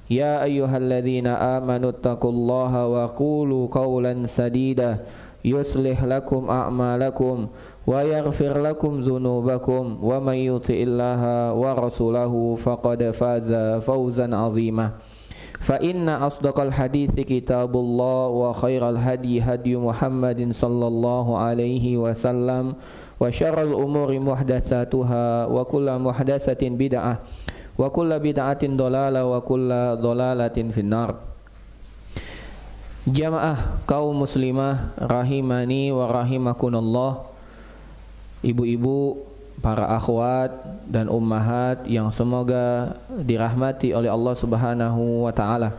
يا أيها الذين آمنوا اتقوا الله وقولوا قولا سديدا يصلح لكم أعمالكم ويغفر لكم ذنوبكم ومن يطع الله ورسوله فقد فاز فوزا عظيما فإن أصدق الحديث كتاب الله وخير الهدي هدي محمد صلى الله عليه وسلم وشر الأمور محدثاتها وكل محدثة بدعة وكل بدعة ضلالة وكل ضلالة في النار. Jamaah kaum muslimah rahimani wa rahimakunallah, ibu-ibu, para akhwat dan ummahat yang semoga dirahmati oleh Allah Subhanahu wa taala.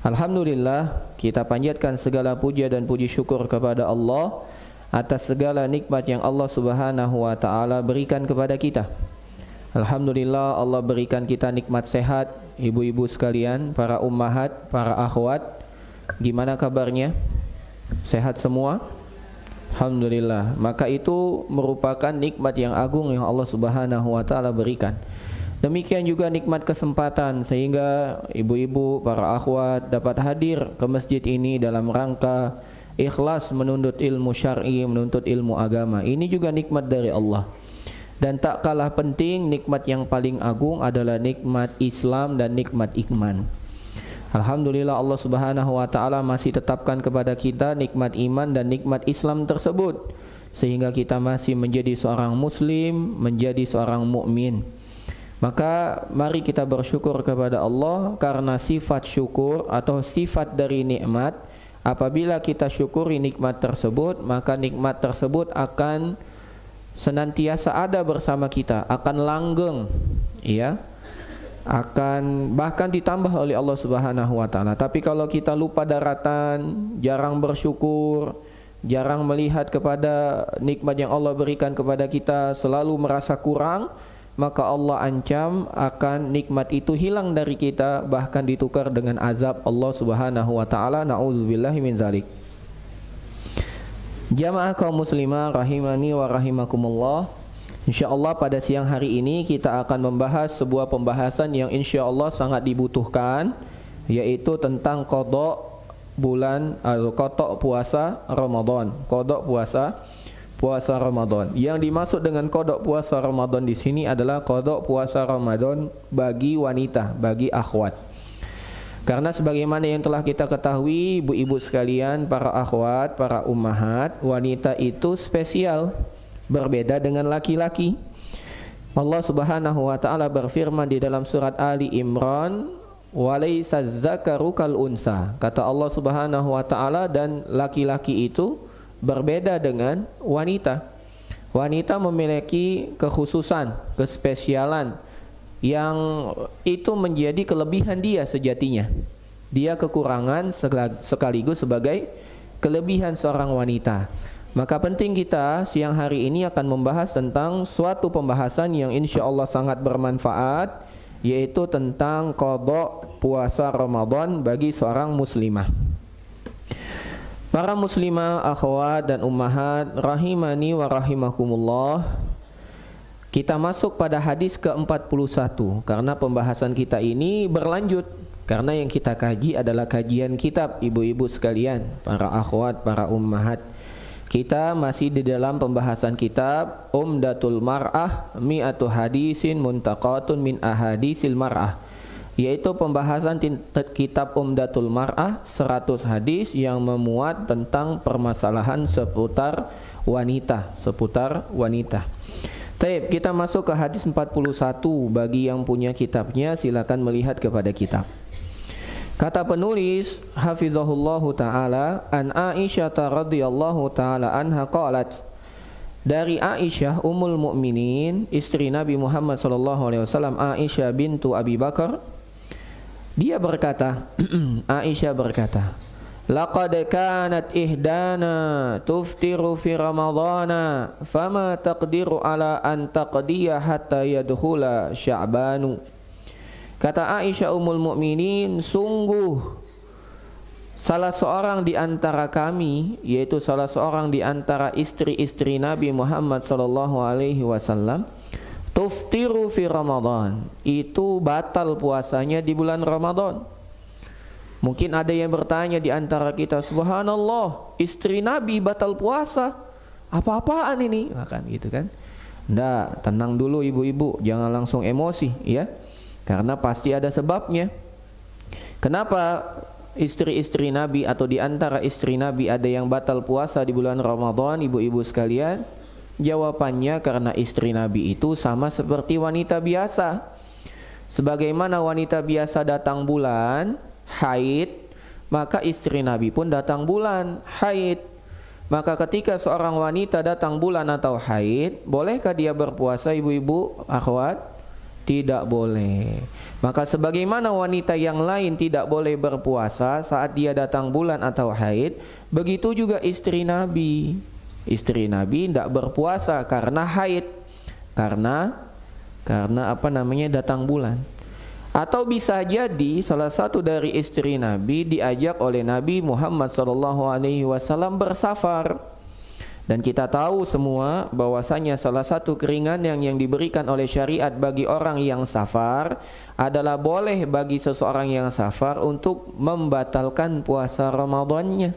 Alhamdulillah, kita panjatkan segala puja dan puji syukur kepada Allah atas segala nikmat yang Allah Subhanahu wa taala berikan kepada kita. Alhamdulillah, Allah berikan kita nikmat sehat, ibu-ibu sekalian, para ummahat, para akhwat. Gimana kabarnya? Sehat semua? Alhamdulillah. Maka itu merupakan nikmat yang agung yang Allah Subhanahu wa taala berikan. Demikian juga nikmat kesempatan sehingga ibu-ibu, para akhwat dapat hadir ke masjid ini dalam rangka ikhlas menuntut ilmu syar'i, menuntut ilmu agama. Ini juga nikmat dari Allah. Dan tak kalah penting, nikmat yang paling agung adalah nikmat Islam dan nikmat iman. Alhamdulillah, Allah Subhanahu wa taala masih tetapkan kepada kita nikmat iman dan nikmat Islam tersebut sehingga kita masih menjadi seorang muslim, menjadi seorang mukmin. Maka mari kita bersyukur kepada Allah karena sifat syukur atau sifat dari nikmat. Apabila kita syukuri nikmat tersebut, maka nikmat tersebut akan senantiasa ada bersama kita, akan langgeng, ya, akan bahkan ditambah oleh Allah Subhanahu wa taala. Tapi kalau kita lupa daratan, jarang bersyukur, jarang melihat kepada nikmat yang Allah berikan kepada kita, selalu merasa kurang, maka Allah ancam akan nikmat itu hilang dari kita, bahkan ditukar dengan azab Allah Subhanahu wa taala. Nauzubillahi min zalik. Jamaah kaum muslimah rahimani wa rahimakumullah. InsyaAllah pada siang hari ini kita akan membahas sebuah pembahasan yang insyaAllah sangat dibutuhkan, yaitu tentang qada bulan atau qada puasa Ramadan. Qada puasa Ramadan. Yang dimaksud dengan qada puasa Ramadan di sini adalah qada puasa Ramadan bagi wanita, bagi akhwat. Karena sebagaimana yang telah kita ketahui, ibu-ibu sekalian, para akhwat, para ummahat, wanita itu spesial, berbeda dengan laki-laki. Allah Subhanahu wa taala berfirman di dalam surat Ali Imran, "Walaysa dzakaru kal unsa." Kata Allah Subhanahu wa taala, dan laki-laki itu berbeda dengan wanita. Wanita memiliki kekhususan, kespesialan yang itu menjadi kelebihan dia sejatinya. Dia kekurangan sekaligus sebagai kelebihan seorang wanita. Maka penting kita siang hari ini akan membahas tentang suatu pembahasan yang insya Allah sangat bermanfaat, yaitu tentang qada puasa Ramadan bagi seorang muslimah. Para muslimah, akhwat dan ummahat rahimani wa rahimakumullah, kita masuk pada hadis ke-41 karena pembahasan kita ini berlanjut. Karena yang kita kaji adalah kajian kitab, ibu-ibu sekalian, para akhwat, para ummahat. Kita masih di dalam pembahasan kitab Umdatul Mar'ah Mi'atu Hadisin Muntaqatun min Ahadisil Mar'ah, yaitu pembahasan kitab Umdatul Mar'ah 100 hadis yang memuat tentang permasalahan seputar wanita, Taib, kita masuk ke hadis 41. Bagi yang punya kitabnya silakan melihat kepada kitab. Kata penulis hafizahullahu taala, an Aisyah radhiyallahu taala anha qalat, dari Aisyah ummul mukminin, istri Nabi Muhammad sallallahu alaihi wasallam, Aisyah bintu Abi Bakar, dia berkata Aisyah berkata, laqad kanat ihdana tuftiru fi ramadhana fama taqdiru ala an taqdiya hatta yadkhula sya'banu. Kata Aisyah ummul mukminin, sungguh salah seorang di antara kami, yaitu salah seorang di antara istri-istri Nabi Muhammad sallallahu alaihi wasallam, tuftiru fi Ramadan, itu batal puasanya di bulan Ramadan. Mungkin ada yang bertanya di antara kita, subhanallah, istri Nabi batal puasa, apa-apaan ini? Nah, kan gitu kan. Nggak, tenang dulu ibu-ibu, jangan langsung emosi ya, karena pasti ada sebabnya. Kenapa istri-istri Nabi atau di antara istri Nabi ada yang batal puasa di bulan Ramadan, ibu-ibu sekalian? Jawabannya karena istri Nabi itu sama seperti wanita biasa. Sebagaimana wanita biasa datang bulan haid, maka istri Nabi pun datang bulan haid. Maka ketika seorang wanita datang bulan atau haid, bolehkah dia berpuasa ibu-ibu akhwat? Tidak boleh. Maka sebagaimana wanita yang lain tidak boleh berpuasa saat dia datang bulan atau haid, begitu juga istri Nabi. Istri Nabi tidak berpuasa karena haid, karena datang bulan. Atau bisa jadi salah satu dari istri Nabi diajak oleh Nabi Muhammad SAW bersafar. Dan kita tahu semua bahwasanya salah satu keringanan yang diberikan oleh syariat bagi orang yang safar adalah boleh bagi seseorang yang safar untuk membatalkan puasa Ramadannya.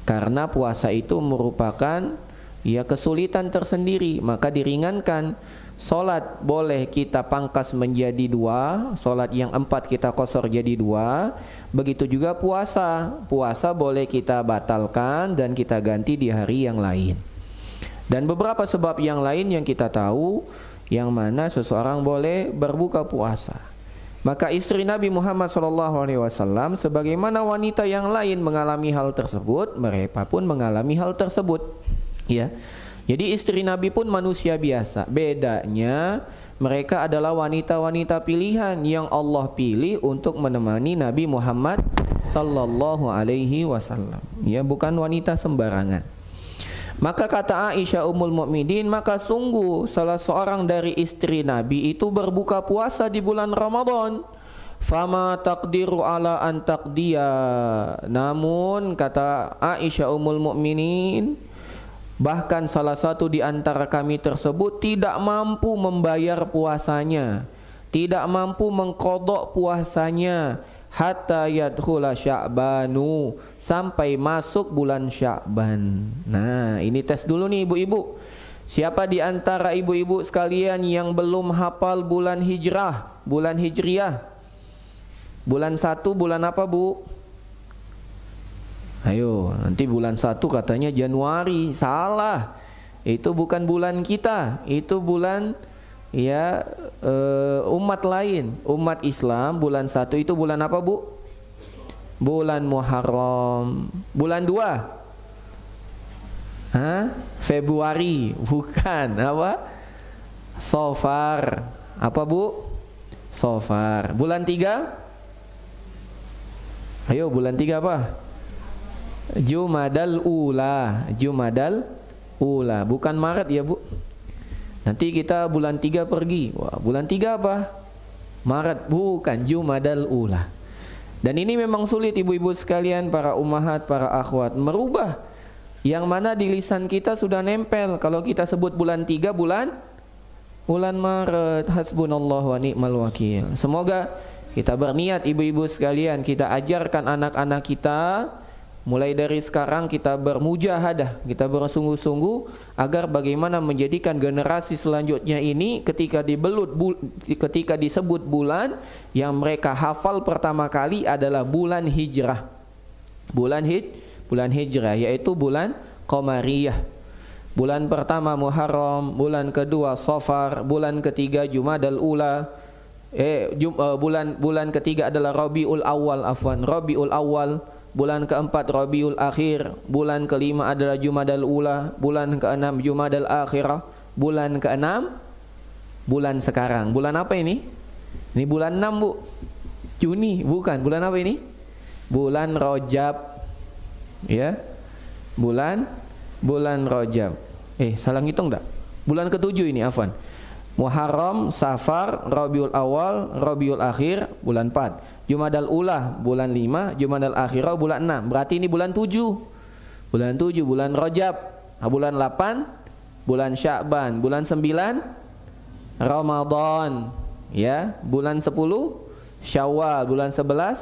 Karena puasa itu merupakan kesulitan tersendiri, maka diringankan. Solat boleh kita pangkas menjadi 2, solat yang 4 kita qashar jadi 2. Begitu juga puasa, puasa boleh kita batalkan dan kita ganti di hari yang lain. Dan beberapa sebab yang lain yang kita tahu, yang mana seseorang boleh berbuka puasa. Maka istri Nabi Muhammad SAW sebagaimana wanita yang lain mengalami hal tersebut, mereka pun mengalami hal tersebut. Ya. Jadi istri Nabi pun manusia biasa. Bedanya mereka adalah wanita-wanita pilihan yang Allah pilih untuk menemani Nabi Muhammad SAW. Ya, bukan wanita sembarangan. Maka kata Aisyah Ummul Mukminin, maka sungguh salah seorang dari istri Nabi itu berbuka puasa di bulan Ramadan. Fama taqdiru ala an taqdiya. Namun kata Aisyah Ummul Mukminin, bahkan salah satu di antara kami tersebut tidak mampu membayar puasanya, tidak mampu mengqadha puasanya hatta yadkhula Sya'banu, sampai masuk bulan Sya'ban. Nah, ini tes dulu nih ibu-ibu. Siapa di antara ibu-ibu sekalian yang belum hafal bulan hijrah, bulan hijriah? Bulan 1 bulan apa, Bu? Ayo, nanti bulan 1 katanya Januari. Salah. Itu bukan bulan kita, itu bulan umat lain, umat Islam. Bulan 1 itu bulan apa, Bu? Bulan Muharram. Bulan 2 Februari. Bukan, apa? Safar. Apa, Bu? Safar. Bulan 3? Ayo, bulan 3 apa? Jumadal Ula. Jumadal Ula. Bukan Maret ya, Bu? Nanti kita bulan 3 pergi. Wah, bulan 3 apa? Maret. Bukan, Jumadal Ula. Dan ini memang sulit ibu-ibu sekalian, para ummahat, para akhwat, merubah yang mana di lisan kita sudah nempel. Kalau kita sebut bulan 3, bulan Maret. Hasbunallah wa ni'mal wakil. Semoga kita berniat ibu-ibu sekalian, kita ajarkan anak-anak kita mulai dari sekarang, kita bermujahadah, kita bersungguh-sungguh agar bagaimana menjadikan generasi selanjutnya ini ketika disebut bulan yang mereka hafal pertama kali adalah bulan hijrah. Bulan hijrah yaitu bulan Qamariyah. Bulan pertama Muharram, bulan kedua Safar, bulan ketiga Jumadal Ula. Bulan ketiga adalah Rabiul Awal. Bulan keempat Rabiul Akhir, bulan kelima adalah Jumadal Ula, bulan keenam Jumadal Akhirah, bulan keenam bulan sekarang. Bulan apa ini? Ini bulan 6, Bu. Juni, bukan. Bulan apa ini? Bulan Rajab. Ya. Bulan Rajab. Salah ngitung enggak? Bulan ke-7 ini, afwan. Muharram, Safar, Rabiul Awal, Rabiul Akhir, bulan 4. Jumadal Ula bulan 5, Jumadal Akhirah bulan 6. Berarti ini bulan 7. Bulan Rajab. Bulan 8 bulan Sya'ban, bulan 9 Ramadan, ya, bulan 10 Syawal, bulan 11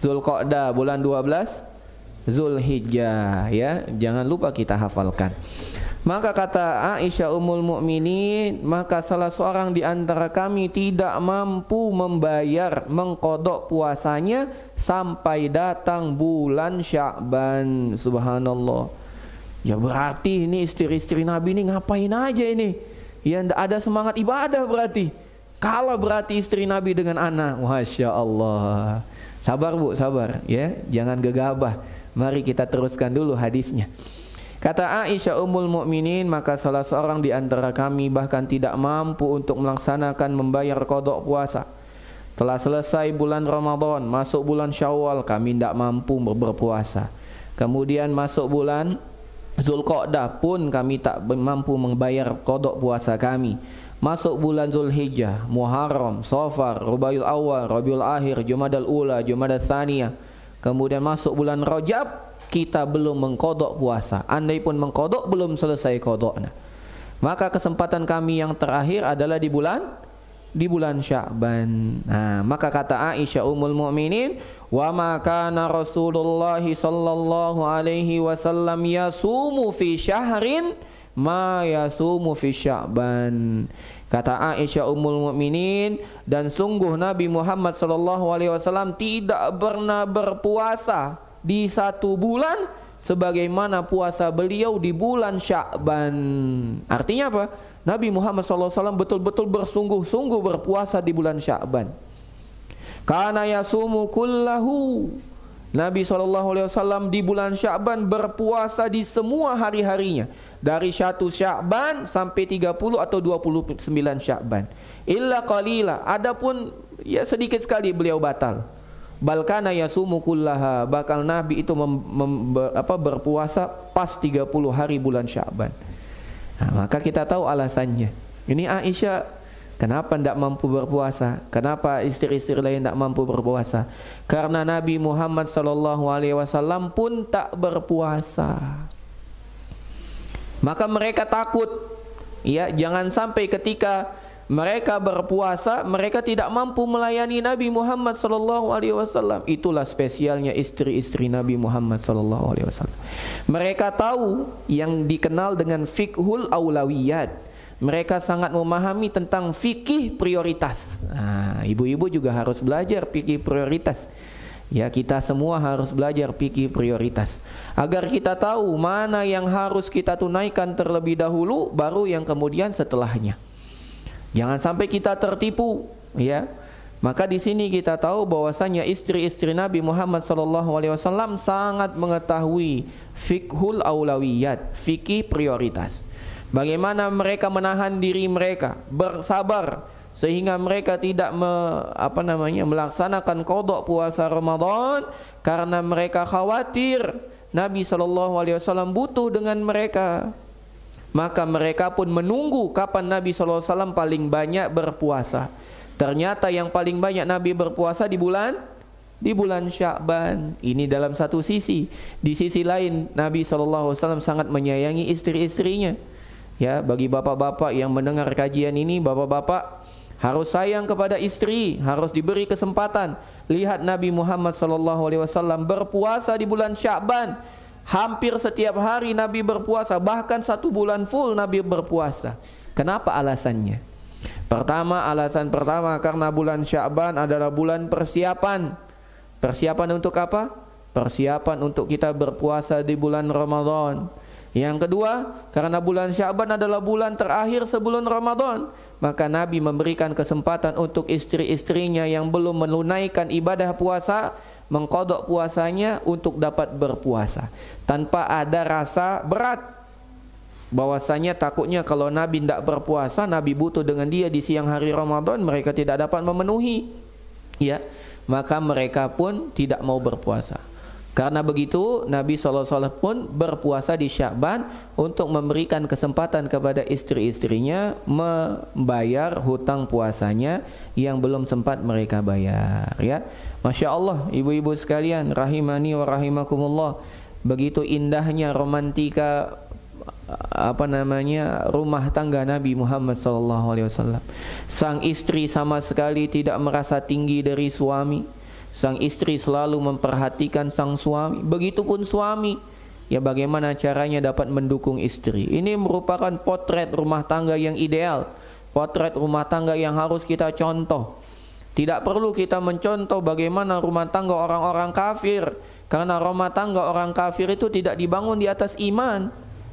Zulqa'dah, bulan 12 Zulhijjah, ya. Jangan lupa kita hafalkan. Maka kata Aisyah Ummul Mukminin, maka salah seorang di antara kami tidak mampu membayar, mengqadha puasanya sampai datang bulan Sya'ban. Subhanallah. Ya berarti ini istri-istri Nabi ini ngapain aja ini? Ya ndak ada semangat ibadah berarti. Kalah berarti istri Nabi dengan anak. Masya Allah. Sabar Bu, sabar ya. Jangan gegabah. Mari kita teruskan dulu hadisnya. Kata Aisyah Ummul Mukminin, maka salah seorang di antara kami bahkan tidak mampu untuk melaksanakan membayar qadha puasa. Telah selesai bulan Ramadan, masuk bulan Syawal, kami tidak mampu berpuasa. Kemudian masuk bulan Zulqa'dah pun kami tak mampu membayar qadha puasa kami. Masuk bulan Zulhijjah, Muharram, Safar, Rabiul Awal, Rabiul Akhir, Jumadal Ula, Jumadal Tsaniyah. Kemudian masuk bulan Rajab, kita belum mengqadha puasa. Andai pun mengqadha, belum selesai qadha'na. Maka kesempatan kami yang terakhir adalah di bulan Sya'ban. Nah, maka kata Aisyah Ummul Mukminin, wa ma kana Rasulullah sallallahu alaihi wasallam yasumu fi syahrin ma yasumu fi Sya'ban. Kata Aisyah Ummul Mukminin, dan sungguh Nabi Muhammad sallallahu alaihi wasallam tidak pernah berpuasa di satu bulan sebagaimana puasa beliau di bulan Sya'ban. Artinya apa? Nabi Muhammad SAW betul-betul bersungguh-sungguh berpuasa di bulan Sya'ban. Kana yasumu kullahu. Nabi SAW di bulan Sya'ban berpuasa di semua hari-harinya. Dari 1 Sya'ban sampai 30 atau 29 Sya'ban. Illa qalila. Adapun ya sedikit sekali beliau batal. Balkana yasumu kullaha, bakal Nabi itu berpuasa pas 30 hari bulan Sya'ban. Nah, maka kita tahu alasannya. Ini Aisyah kenapa tidak mampu berpuasa? Kenapa istri-istri lain tidak mampu berpuasa? Karena Nabi Muhammad SAW pun tak berpuasa. Maka mereka takut, ya, jangan sampai ketika mereka berpuasa, mereka tidak mampu melayani Nabi Muhammad SAW. Itulah spesialnya istri-istri Nabi Muhammad SAW. Mereka tahu yang dikenal dengan fiqhul aulawiyat. Mereka sangat memahami tentang fikih prioritas. Nah, ibu-ibu juga harus belajar fikih prioritas. Ya, kita semua harus belajar fikih prioritas agar kita tahu mana yang harus kita tunaikan terlebih dahulu, baru yang kemudian setelahnya. Jangan sampai kita tertipu, ya. Maka di sini kita tahu bahwasanya istri-istri Nabi Muhammad SAW sangat mengetahui fiqhul aulawiyat, fikih prioritas. Bagaimana mereka menahan diri mereka, bersabar sehingga mereka tidak melaksanakan qadha puasa Ramadan karena mereka khawatir Nabi SAW butuh dengan mereka. Maka mereka pun menunggu kapan Nabi SAW paling banyak berpuasa. Ternyata yang paling banyak Nabi berpuasa di bulan Sya'ban. Ini dalam satu sisi. Di sisi lain Nabi SAW sangat menyayangi istri-istrinya. Ya, bagi bapak-bapak yang mendengar kajian ini, bapak-bapak harus sayang kepada istri, harus diberi kesempatan. Lihat Nabi Muhammad SAW berpuasa di bulan Sya'ban. Hampir setiap hari Nabi berpuasa, bahkan 1 bulan full Nabi berpuasa. Kenapa alasannya? Alasan pertama karena bulan Sya'ban adalah bulan persiapan. Persiapan untuk apa? Persiapan untuk kita berpuasa di bulan Ramadan. Yang kedua, karena bulan Sya'ban adalah bulan terakhir sebelum Ramadan, maka Nabi memberikan kesempatan untuk istri-istrinya yang belum menunaikan ibadah puasa mengqadha puasanya untuk dapat berpuasa tanpa ada rasa berat bahwasanya takutnya kalau Nabi tidak berpuasa, Nabi butuh dengan dia di siang hari Ramadan, mereka tidak dapat memenuhi, ya, maka mereka pun tidak mau berpuasa. Karena begitu Nabi SAW pun berpuasa di Sya'ban untuk memberikan kesempatan kepada istri-istrinya membayar hutang puasanya yang belum sempat mereka bayar, ya. Masya Allah, ibu-ibu sekalian, rahimani wa rahimakumullah. Begitu indahnya romantika rumah tangga Nabi Muhammad SAW. Sang istri sama sekali tidak merasa tinggi dari suami. Sang istri selalu memperhatikan sang suami. Begitupun suami, ya bagaimana caranya dapat mendukung istri. Ini merupakan potret rumah tangga yang ideal, potret rumah tangga yang harus kita contoh. Tidak perlu kita mencontoh bagaimana rumah tangga orang-orang kafir, karena rumah tangga orang kafir itu tidak dibangun di atas iman.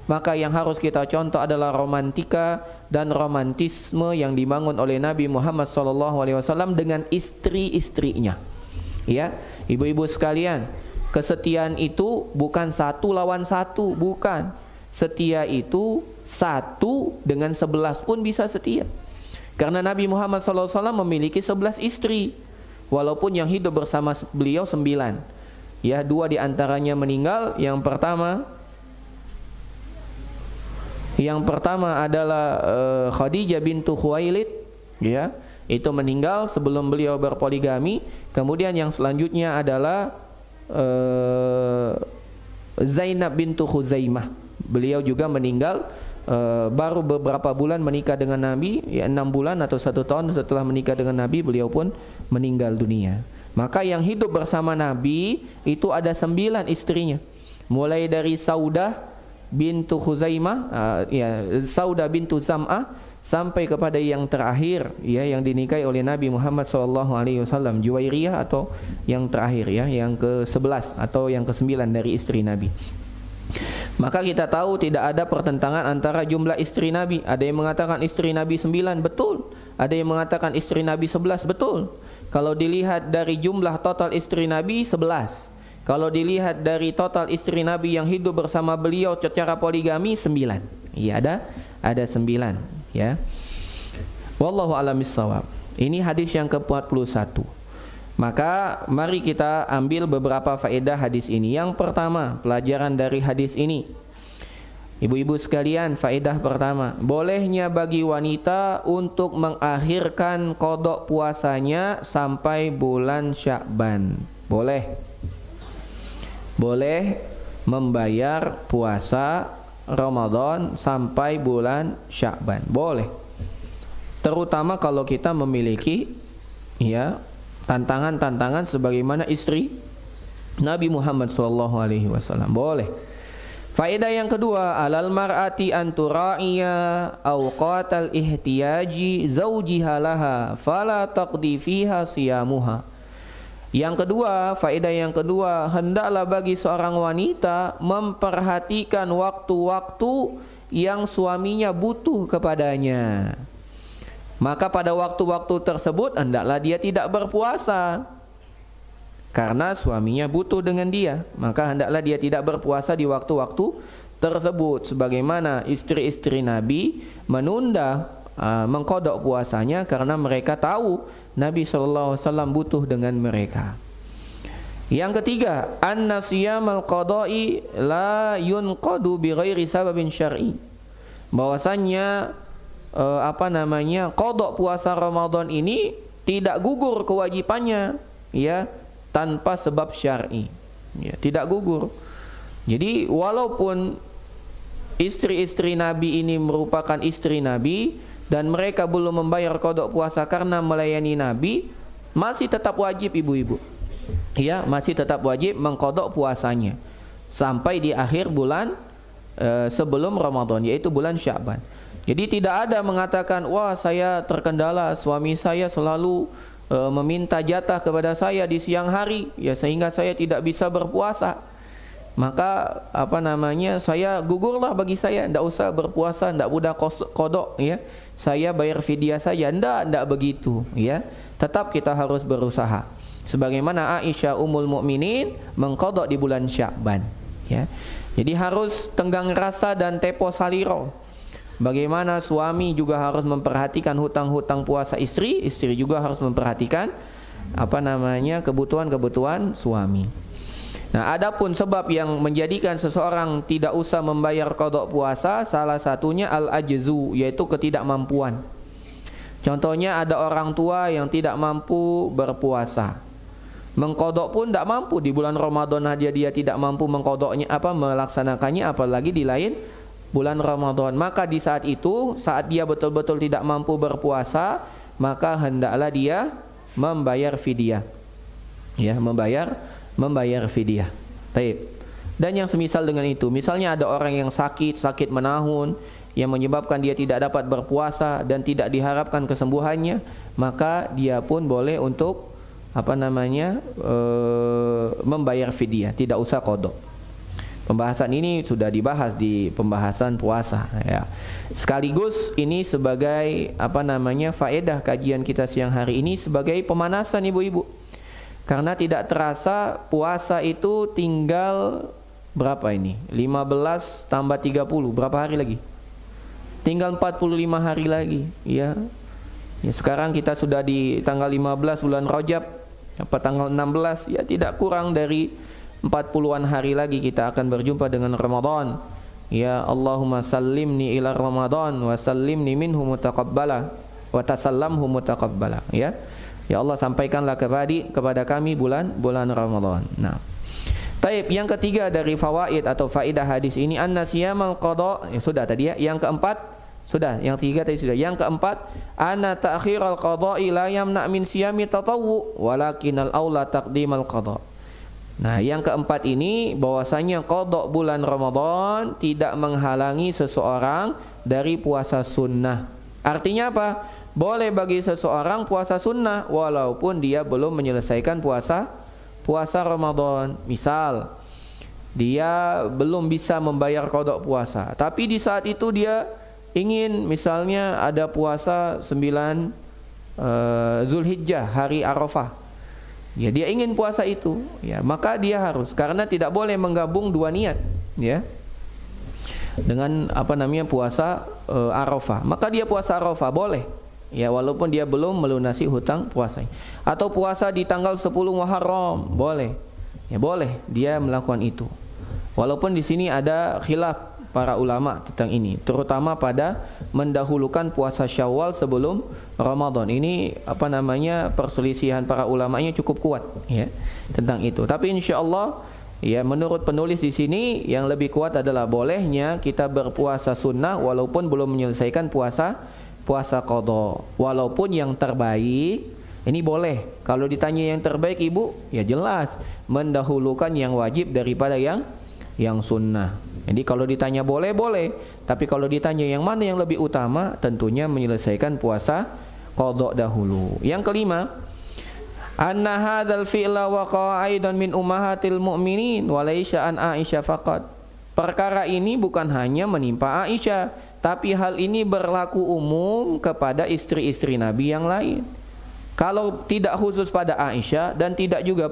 Maka yang harus kita contoh adalah romantika dan romantisme yang dibangun oleh Nabi Muhammad SAW dengan istri-istrinya. Ya, ibu-ibu sekalian, kesetiaan itu bukan satu lawan satu, bukan. Setia itu satu dengan 11 pun bisa setia. Karena Nabi Muhammad SAW memiliki 11 istri, walaupun yang hidup bersama beliau 9. Ya, 2 diantaranya meninggal. Yang pertama adalah Khadijah bintu Khuwailid, ya, itu meninggal sebelum beliau berpoligami. Kemudian yang selanjutnya adalah Zainab bintu Khuzaimah. Beliau juga meninggal baru beberapa bulan menikah dengan Nabi, ya 6 bulan atau 1 tahun setelah menikah dengan Nabi beliau pun meninggal dunia. Maka yang hidup bersama Nabi itu ada 9 istrinya, mulai dari Saudah bintu Khuzaimah, Saudah bintu Zam'ah, sampai kepada yang terakhir, ya, yang dinikahi oleh Nabi Muhammad SAW, Juwairiyah, atau yang terakhir, ya, yang ke-11 atau yang ke-9 dari istri Nabi. Maka kita tahu tidak ada pertentangan antara jumlah istri Nabi. Ada yang mengatakan istri Nabi 9, betul. Ada yang mengatakan istri Nabi 11, betul. Kalau dilihat dari jumlah total istri Nabi 11. Kalau dilihat dari total istri Nabi yang hidup bersama beliau secara poligami 9. Iya, ada 9, ya. Wallahu a'lam bishawab. Ini hadis yang ke-41. Maka mari kita ambil beberapa faedah hadis ini. Yang pertama, pelajaran dari hadis ini. Ibu-ibu sekalian, faedah pertama, bolehnya bagi wanita untuk mengakhirkan qada puasanya sampai bulan Sya'ban. Boleh membayar puasa Ramadan sampai bulan Sya'ban. Boleh. Terutama kalau kita memiliki, ya, tantangan-tantangan sebagaimana istri Nabi Muhammad SAW. Boleh. Faedah yang kedua, alal mar'ati an tura'iya awqatal ihtiyaji zawjiha laha fala taqdi fiha siyamuha. Yang kedua, faedah yang kedua, hendaklah bagi seorang wanita memperhatikan waktu-waktu yang suaminya butuh kepadanya. Maka pada waktu-waktu tersebut hendaklah dia tidak berpuasa, karena suaminya butuh dengan dia. Maka hendaklah dia tidak berpuasa di waktu-waktu tersebut. Sebagaimana istri-istri Nabi menunda mengqada puasanya karena mereka tahu Nabi SAW butuh dengan mereka. Yang ketiga, anna siyamal qada'i la yunqadu bi ghairi sababin syar'i. Bahwasannya qada puasa Ramadan ini tidak gugur kewajibannya, ya, tanpa sebab syar'i, ya, tidak gugur. Jadi walaupun istri-istri Nabi ini merupakan istri Nabi dan mereka belum membayar qada puasa karena melayani Nabi, masih tetap wajib ibu-ibu, ya, masih tetap wajib mengqada puasanya sampai di akhir bulan sebelum Ramadan, yaitu bulan Sya'ban. Jadi tidak ada mengatakan, wah saya terkendala, suami saya selalu meminta jatah kepada saya di siang hari, ya, sehingga saya tidak bisa berpuasa. Maka saya gugurlah bagi saya, tidak usah berpuasa, tidak mudah qada, ya. Saya bayar fidyah saja. Tidak begitu, ya. Tetap kita harus berusaha. Sebagaimana Aisyah Ummul Mukminin mengqada di bulan Sya'ban, ya. Jadi harus tenggang rasa dan tepo saliro. Bagaimana suami juga harus memperhatikan hutang-hutang puasa istri, istri juga harus memperhatikan kebutuhan-kebutuhan suami. Nah, adapun sebab yang menjadikan seseorang tidak usah membayar qada puasa, salah satunya al-ajzu, yaitu ketidakmampuan. Contohnya ada orang tua yang tidak mampu berpuasa, mengqada pun tidak mampu. Di bulan Ramadan aja dia tidak mampu mengqadanya, melaksanakannya, apalagi di lain bulan Ramadan. Maka di saat itu, saat dia betul-betul tidak mampu berpuasa, maka hendaklah dia membayar fidyah. Ya, membayar fidyah. Baik. Dan yang semisal dengan itu, misalnya ada orang yang sakit menahun yang menyebabkan dia tidak dapat berpuasa dan tidak diharapkan kesembuhannya, maka dia pun boleh untuk membayar fidyah, tidak usah qada. Pembahasan ini sudah dibahas di pembahasan puasa ya. Sekaligus ini sebagai faedah kajian kita siang hari ini sebagai pemanasan ibu-ibu. Karena tidak terasa puasa itu tinggal berapa ini? 15 tambah 30, berapa hari lagi? Tinggal 45 hari lagi ya. Ya, sekarang kita sudah di tanggal 15 bulan Rajab, tanggal 16, ya tidak kurang dari 40-an hari lagi kita akan berjumpa dengan Ramadan. Ya Allahumma sallimni ila Ramadan wa sallimni minhu mutaqabbala wa tasallamhu mutaqabbala. Ya Allah, sampaikanlah kepada kami bulan Ramadan. Nah, baik, yang ketiga dari fawaid atau faedah hadis ini anna siyamal qada, sudah tadi ya. Yang keempat sudah, yang tiga tadi sudah. Yang keempat, anna ta'khiral qada'i la yamna min siyami tatawwu walakinal aula taqdimal qada. Nah, yang keempat ini bahwasanya qada bulan Ramadan tidak menghalangi seseorang dari puasa sunnah. Artinya apa? Boleh bagi seseorang puasa sunnah walaupun dia belum menyelesaikan puasa Ramadan. Misal dia belum bisa membayar qada puasa, tapi di saat itu dia ingin misalnya ada puasa 9 Zulhijjah, hari Arafah. Ya, dia ingin puasa itu, ya, maka dia harus, karena tidak boleh menggabung dua niat, ya. Dengan puasa Arafah. Maka dia puasa Arafah boleh. Ya, walaupun dia belum melunasi hutang puasa. Atau puasa di tanggal 10 Muharram, boleh. Ya, boleh dia melakukan itu. Walaupun di sini ada khilaf para ulama tentang ini, terutama pada mendahulukan puasa Syawal sebelum Ramadan. Ini perselisihan para ulamanya cukup kuat ya tentang itu. Tapi insyaallah ya, menurut penulis di sini yang lebih kuat adalah bolehnya kita berpuasa sunnah walaupun belum menyelesaikan puasa qada. Walaupun yang terbaik ini boleh. Kalau ditanya yang terbaik ibu, ya jelas mendahulukan yang wajib daripada yang sunnah. Jadi kalau ditanya boleh, tapi kalau ditanya yang mana yang lebih utama, tentunya menyelesaikan puasa qada dahulu. Yang kelima, anna hadzal fi'la waqa'a aidan min ummahatil mu'minin wa laysa an Aisyah faqat. Perkara ini bukan hanya menimpa Aisyah, tapi hal ini berlaku umum kepada istri-istri Nabi yang lain. Kalau tidak khusus pada Aisyah dan tidak juga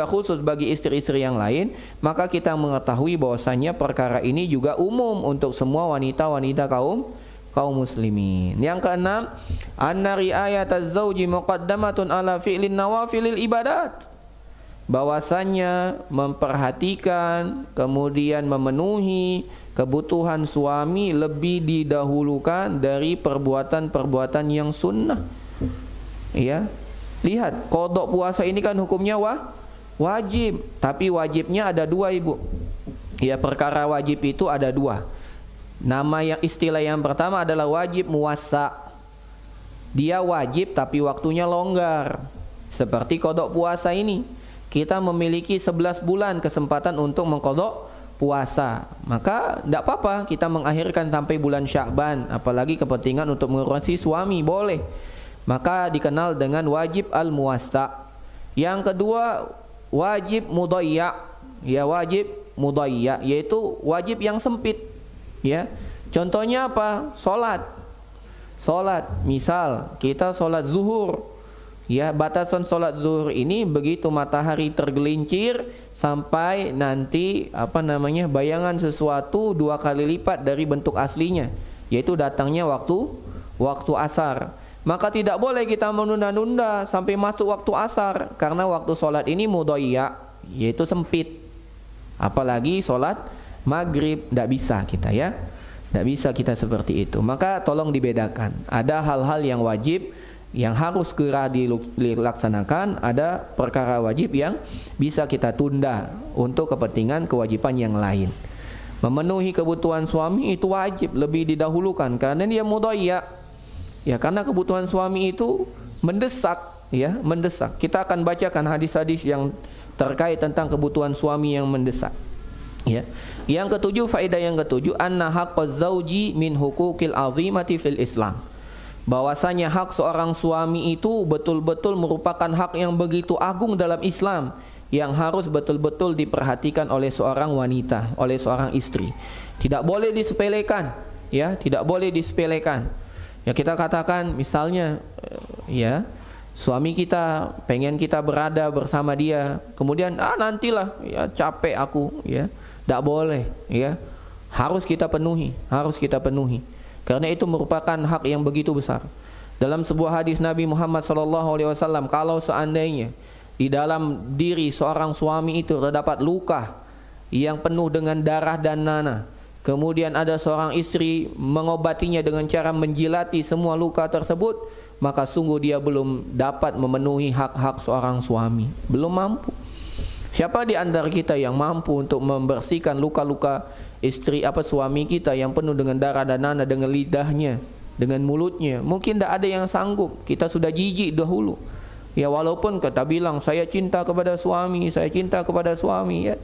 khusus bagi istri-istri yang lain, maka kita mengetahui bahwasanya perkara ini juga umum untuk semua wanita-wanita kaum muslimin. Yang keenam, anna ri'ayataz zauji muqaddamatun ala fi'lin nawafilil ibadat. Bahwasanya memperhatikan kemudian memenuhi kebutuhan suami lebih didahulukan dari perbuatan-perbuatan yang sunnah. Ya, lihat, qada puasa ini kan hukumnya wajib, tapi wajibnya ada dua ibu. Ya, perkara wajib itu ada dua. Istilah yang pertama adalah wajib muwassa. Dia wajib tapi waktunya longgar. Seperti qada puasa ini, kita memiliki 11 bulan kesempatan untuk mengqada puasa. Maka tidak apa-apa kita mengakhirkan sampai bulan Sya'ban, apalagi kepentingan untuk mengurus suami, boleh. Maka dikenal dengan wajib al-muwassa. Yang kedua, wajib mudayya. Ya, wajib mudayya yaitu wajib yang sempit. Ya. Contohnya apa? Salat. Misal kita salat zuhur. Ya, batasan salat zuhur ini begitu matahari tergelincir sampai nanti bayangan sesuatu 2 kali lipat dari bentuk aslinya, yaitu datangnya waktu asar. Maka tidak boleh kita menunda-nunda sampai masuk waktu asar, karena waktu sholat ini mudayya, yaitu sempit. Apalagi sholat maghrib, tidak bisa kita ya, tidak bisa kita seperti itu. Maka tolong dibedakan. Ada hal-hal yang wajib yang harus segera dilaksanakan, ada perkara wajib yang bisa kita tunda untuk kepentingan kewajiban yang lain. Memenuhi kebutuhan suami itu wajib, lebih didahulukan karena dia mudayya. Ya, karena kebutuhan suami itu mendesak, ya, mendesak. Kita akan bacakan hadis-hadis yang terkait tentang kebutuhan suami yang mendesak. Ya. Yang ketujuh, faedah yang ketujuh, anna haqqaz zauji min huquqil azimati fil Islam. Bahwasanya hak seorang suami itu betul-betul merupakan hak yang begitu agung dalam Islam, yang harus betul-betul diperhatikan oleh seorang wanita, oleh seorang istri. Tidak boleh disepelekan, ya, tidak boleh disepelekan. Ya, kita katakan misalnya, ya, suami kita pengen kita berada bersama dia, kemudian nantilah, ya, capek aku, ya. Tidak boleh, ya. Harus kita penuhi, harus kita penuhi. Karena itu merupakan hak yang begitu besar. Dalam sebuah hadis Nabi Muhammad SAW, kalau seandainya di dalam diri seorang suami itu terdapat luka yang penuh dengan darah dan nanah, kemudian ada seorang istri mengobatinya dengan cara menjilati semua luka tersebut, maka sungguh dia belum dapat memenuhi hak-hak seorang suami, belum mampu. Siapa di antara kita yang mampu untuk membersihkan luka-luka suami kita yang penuh dengan darah dan nanah, dengan lidahnya, dengan mulutnya? Mungkin tidak ada yang sanggup. Kita sudah jijik dahulu. Ya, walaupun kita bilang saya cinta kepada suami, saya cinta kepada suami, ya,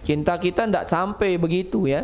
cinta kita tidak sampai begitu, ya.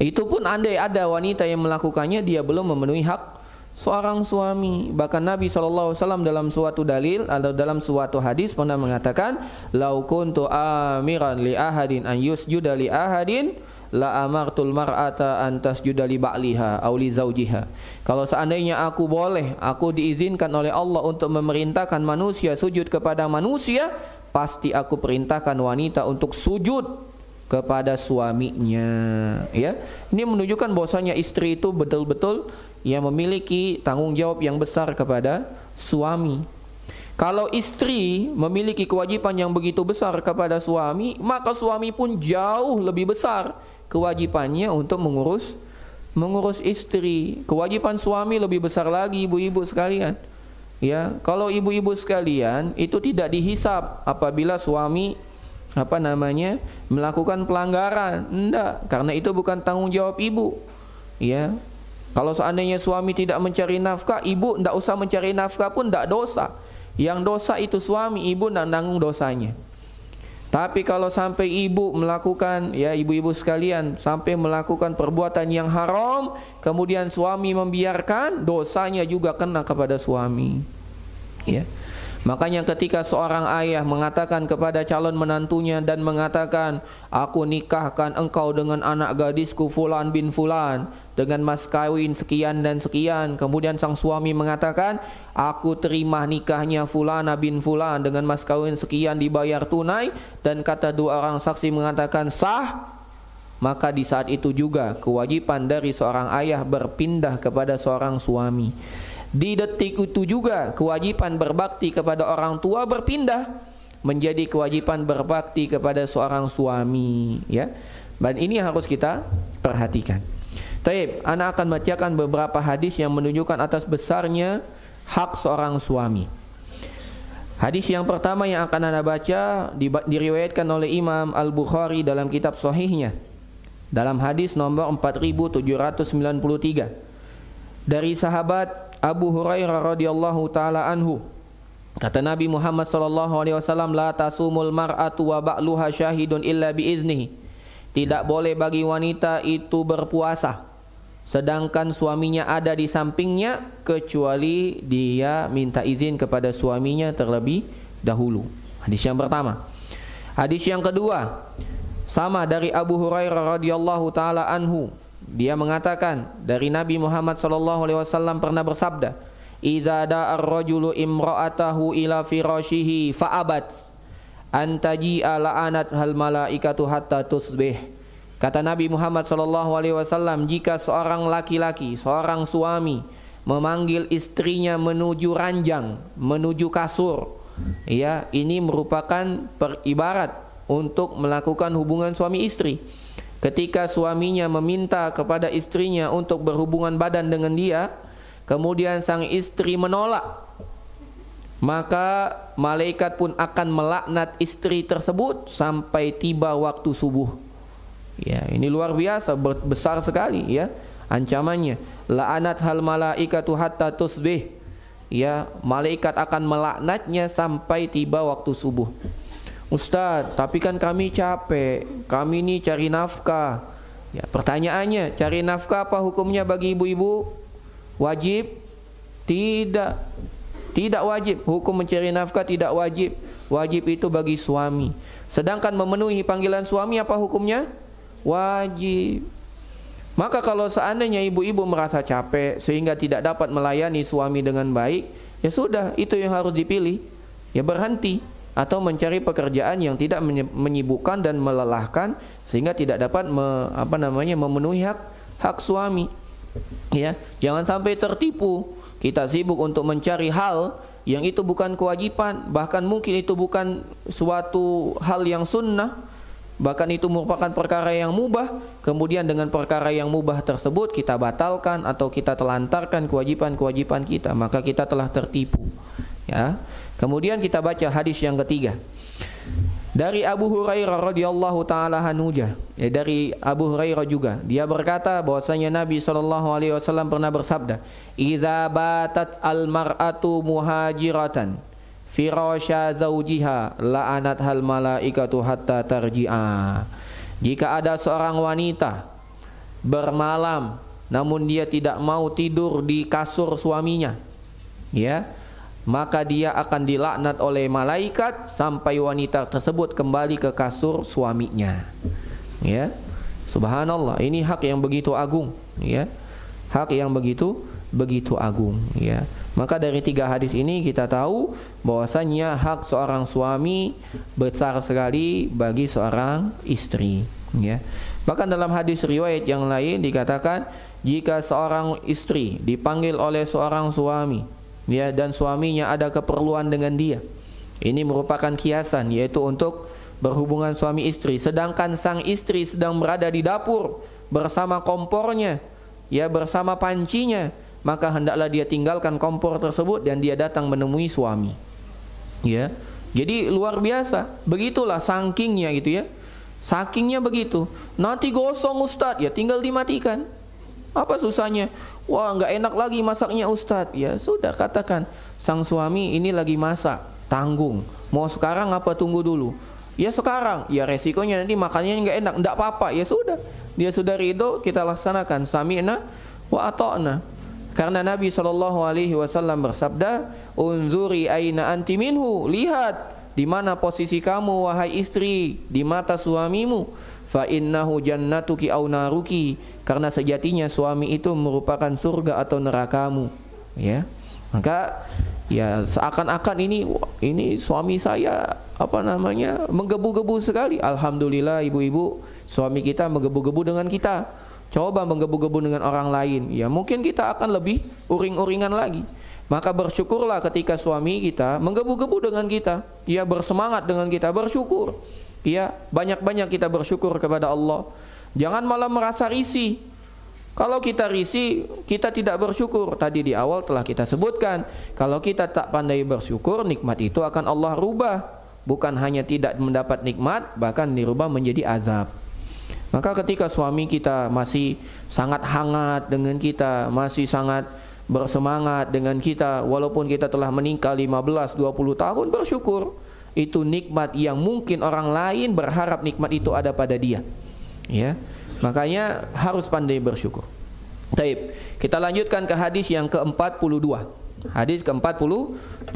Itu pun andai ada wanita yang melakukannya, dia belum memenuhi hak seorang suami. Bahkan Nabi SAW dalam suatu dalil atau dalam suatu hadis pernah mengatakan, lau kuntu amiran li ahadin an yusjuda li ahadin la amartul mar'ata an tasjuda li ba'liha aw li zawjiha. Kalau seandainya aku diizinkan oleh Allah untuk memerintahkan manusia sujud kepada manusia, pasti aku perintahkan wanita untuk sujud kepada suaminya, ya. Ini menunjukkan bahwasanya istri itu betul-betul yang memiliki tanggung jawab yang besar kepada suami. Kalau istri memiliki kewajiban yang begitu besar kepada suami, maka suami pun jauh lebih besar kewajibannya untuk mengurus istri. Kewajiban suami lebih besar lagi, ibu-ibu sekalian. Ya, kalau ibu-ibu sekalian itu tidak dihisap apabila suami melakukan pelanggaran, enggak, karena itu bukan tanggung jawab ibu. Ya. Kalau seandainya suami tidak mencari nafkah, ibu tidak usah mencari nafkah pun tidak dosa. Yang dosa itu suami, ibu tidak nanggung dosanya. Tapi kalau sampai ibu melakukan, ya, ibu-ibu sekalian, sampai melakukan perbuatan yang haram, kemudian suami membiarkan, dosanya juga kena kepada suami. Ya. Makanya ketika seorang ayah mengatakan kepada calon menantunya dan mengatakan, aku nikahkan engkau dengan anak gadisku Fulan bin Fulan dengan mas kawin sekian dan sekian, kemudian sang suami mengatakan, aku terima nikahnya Fulana bin Fulan dengan mas kawin sekian dibayar tunai, dan kata dua orang saksi mengatakan sah, maka di saat itu juga kewajiban dari seorang ayah berpindah kepada seorang suami. Di detik itu juga kewajiban berbakti kepada orang tua berpindah menjadi kewajiban berbakti kepada seorang suami, ya. Dan ini harus kita perhatikan. Taib, ana akan bacakan beberapa hadis yang menunjukkan atas besarnya hak seorang suami. Hadis yang pertama yang akan ana baca diriwayatkan oleh Imam Al-Bukhari dalam kitab sahihnya, dalam hadis nomor 4793 dari sahabat Abu Hurairah radhiyallahu taala anhu. Kata Nabi Muhammad sallallahu alaihi wasallam, la tasumul mar'atu wa ba'luha syahidun illa biiznihi. Tidak boleh bagi wanita itu berpuasa sedangkan suaminya ada di sampingnya, kecuali dia minta izin kepada suaminya terlebih dahulu. Hadis yang pertama. Hadis yang kedua sama dari Abu Hurairah radhiyallahu taala anhu. Dia mengatakan dari Nabi Muhammad sallallahu alaihi wasallam pernah bersabda, "Idza da'a ar-rajulu imra'atahu ila firashihi fa'abat an taji'a la'anat hal malaikatu hatta tusbih." Kata Nabi Muhammad sallallahu alaihi wasallam, jika seorang laki-laki, seorang suami memanggil istrinya menuju ranjang, menuju kasur, ya, ini merupakan ibarat untuk melakukan hubungan suami istri. Ketika suaminya meminta kepada istrinya untuk berhubungan badan dengan dia, kemudian sang istri menolak, maka malaikat pun akan melaknat istri tersebut sampai tiba waktu subuh. Ya, ini luar biasa, besar sekali ya ancamannya. La'anat hal malaikatu hatta tusbih. Ya, malaikat akan melaknatnya sampai tiba waktu subuh. Ustaz, tapi kan kami capek, kami ini cari nafkah. Ya, pertanyaannya, cari nafkah apa hukumnya bagi ibu-ibu? Wajib? Tidak. Tidak wajib. Hukum mencari nafkah tidak wajib. Wajib itu bagi suami. Sedangkan memenuhi panggilan suami apa hukumnya? Wajib. Maka kalau seandainya ibu-ibu merasa capek sehingga tidak dapat melayani suami dengan baik, ya sudah, itu yang harus dipilih. Ya berhenti atau mencari pekerjaan yang tidak menyibukkan dan melelahkan sehingga tidak dapat memenuhi hak suami. Ya, jangan sampai tertipu. Kita sibuk untuk mencari hal yang itu bukan kewajiban, bahkan mungkin itu bukan suatu hal yang sunnah, bahkan itu merupakan perkara yang mubah. Kemudian dengan perkara yang mubah tersebut kita batalkan atau kita telantarkan kewajiban-kewajiban kita, maka kita telah tertipu. Ya. Kemudian kita baca hadis yang ketiga dari Abu Hurairah radhiyallahu taala anhu, dari Abu Hurairah juga, dia berkata bahwasanya Nabi SAW pernah bersabda, "Idza batat al-mar'atu muhajiratan firasya zawjiha la'anat hal malaikatu hatta tarji'a." Jika ada seorang wanita bermalam namun dia tidak mau tidur di kasur suaminya, ya, maka dia akan dilaknat oleh malaikat sampai wanita tersebut kembali ke kasur suaminya. Ya, subhanallah, ini hak yang begitu agung, ya, hak yang begitu agung, ya. Maka dari tiga hadis ini kita tahu bahwasanya hak seorang suami besar sekali bagi seorang istri, ya. Bahkan dalam hadis riwayat yang lain dikatakan, jika seorang istri dipanggil oleh seorang suami, ya, dan suaminya ada keperluan dengan dia, ini merupakan kiasan, yaitu untuk berhubungan suami istri, sedangkan sang istri sedang berada di dapur bersama kompornya, ya, bersama pancinya, maka hendaklah dia tinggalkan kompor tersebut dan dia datang menemui suami, ya. Jadi luar biasa, begitulah sakingnya gitu, ya, sakingnya begitu. Nanti gosong Ustadz, ya tinggal dimatikan, apa susahnya? Wah, nggak enak lagi masaknya Ustadz. Ya sudah, katakan, sang suami ini lagi masak, tanggung. Mau sekarang apa tunggu dulu? Ya sekarang. Ya resikonya nanti makannya nggak enak. Nggak apa-apa. Ya sudah, dia sudah ridho, kita laksanakan. Sami'na wa ata'na. Karena Nabi SAW bersabda, "Unzuri aina anti minhu." Lihat di mana posisi kamu wahai istri di mata suamimu. Fa innahu jannatuki au naruki, karena sejatinya suami itu merupakan surga atau nerakamu, ya. Maka ya seakan-akan ini suami saya menggebu-gebu sekali. Alhamdulillah ibu-ibu, suami kita menggebu-gebu dengan kita. Coba menggebu-gebu dengan orang lain, ya mungkin kita akan lebih uring-uringan lagi. Maka bersyukurlah ketika suami kita menggebu-gebu dengan kita, ya, bersemangat dengan kita, bersyukur. Ya, banyak-banyak kita bersyukur kepada Allah. Jangan malah merasa risih. Kalau kita risih, kita tidak bersyukur. Tadi di awal telah kita sebutkan, kalau kita tak pandai bersyukur, nikmat itu akan Allah rubah. Bukan hanya tidak mendapat nikmat, bahkan dirubah menjadi azab. Maka ketika suami kita masih sangat hangat dengan kita, masih sangat bersemangat dengan kita, walaupun kita telah meninggal 15-20 tahun, bersyukur. Itu nikmat yang mungkin orang lain berharap nikmat itu ada pada dia, ya. Makanya harus pandai bersyukur. Taib. Kita lanjutkan ke hadis yang ke-42. Hadis ke-42.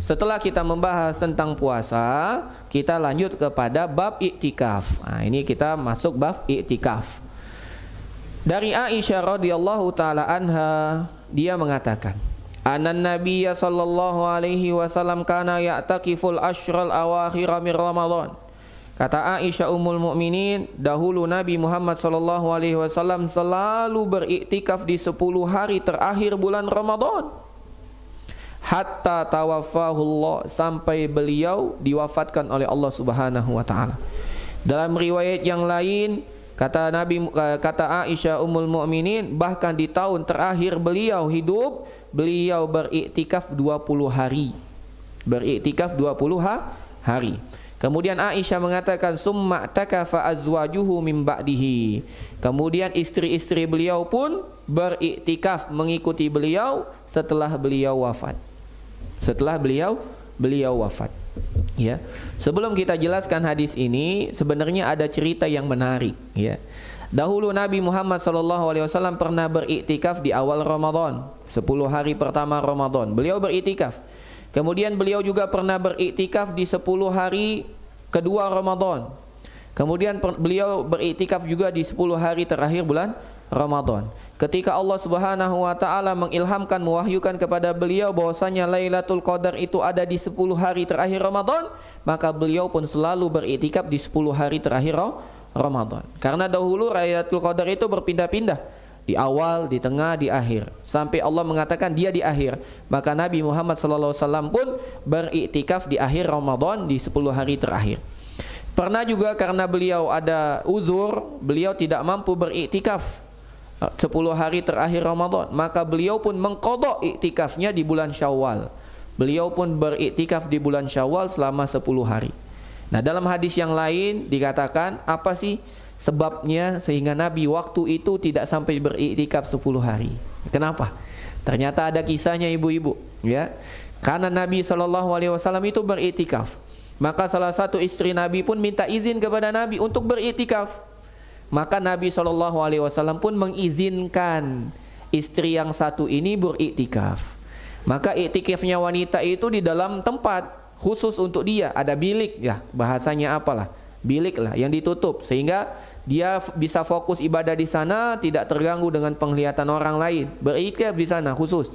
Setelah kita membahas tentang puasa, kita lanjut kepada bab iktikaf. Nah, ini kita masuk bab iktikaf. Dari Aisyah radhiyallahu taala anha, dia mengatakan, Anan Nabiyya sallallahu alaihi wasallam kana ya'takiful ashral awakhir min Ramadan. Kata Aisyah Ummul Mukminin, dahulu Nabi Muhammad sallallahu alaihi wasallam selalu beriktikaf di 10 hari terakhir bulan Ramadan. Hatta tawaffahullah, sampai beliau diwafatkan oleh Allah Subhanahu wa taala. Dalam riwayat yang lain, kata Aisyah Ummul Mukminin, bahkan di tahun terakhir beliau hidup, beliau beriktikaf 20 hari. Beriktikaf 20 hari. Kemudian Aisyah mengatakan summa takafa azwajuhu min ba'dihi. Kemudian istri-istri beliau pun beriktikaf mengikuti beliau setelah beliau wafat. Setelah beliau wafat. Ya. Sebelum kita jelaskan hadis ini, sebenarnya ada cerita yang menarik, ya. Dahulu Nabi Muhammad SAW pernah beriktikaf di awal Ramadan, 10 hari pertama Ramadan. Beliau beriktikaf. Kemudian beliau juga pernah beriktikaf di 10 hari kedua Ramadan. Kemudian beliau beriktikaf juga di 10 hari terakhir bulan Ramadan. Ketika Allah Subhanahu wa taala mengilhamkan, mewahyukan kepada beliau bahwasanya Lailatul Qadar itu ada di 10 hari terakhir Ramadan, maka beliau pun selalu beriktikaf di 10 hari terakhir Ramadan. Karena dahulu Lailatul Qadar itu berpindah-pindah, di awal, di tengah, di akhir, sampai Allah mengatakan dia di akhir. Maka Nabi Muhammad SAW pun beriktikaf di akhir Ramadan di 10 hari terakhir. Pernah juga karena beliau ada uzur, beliau tidak mampu beriktikaf 10 hari terakhir Ramadan, maka beliau pun mengqadha iktikafnya di bulan Syawal. Beliau pun beriktikaf di bulan Syawal selama 10 hari. Nah, dalam hadis yang lain dikatakan apa sih sebabnya sehingga Nabi waktu itu tidak sampai beriktikaf 10 hari. Kenapa? Ternyata ada kisahnya, ibu-ibu, ya. Karena Nabi SAW itu beriktikaf, maka salah satu istri Nabi pun minta izin kepada Nabi untuk beriktikaf. Maka Nabi SAW pun mengizinkan istri yang satu ini beriktikaf. Maka iktikafnya wanita itu di dalam tempat khusus untuk dia, ada bilik, ya, bahasanya apalah, bilik lah yang ditutup, sehingga dia bisa fokus ibadah di sana, tidak terganggu dengan penglihatan orang lain. Beriktikaf di sana khusus.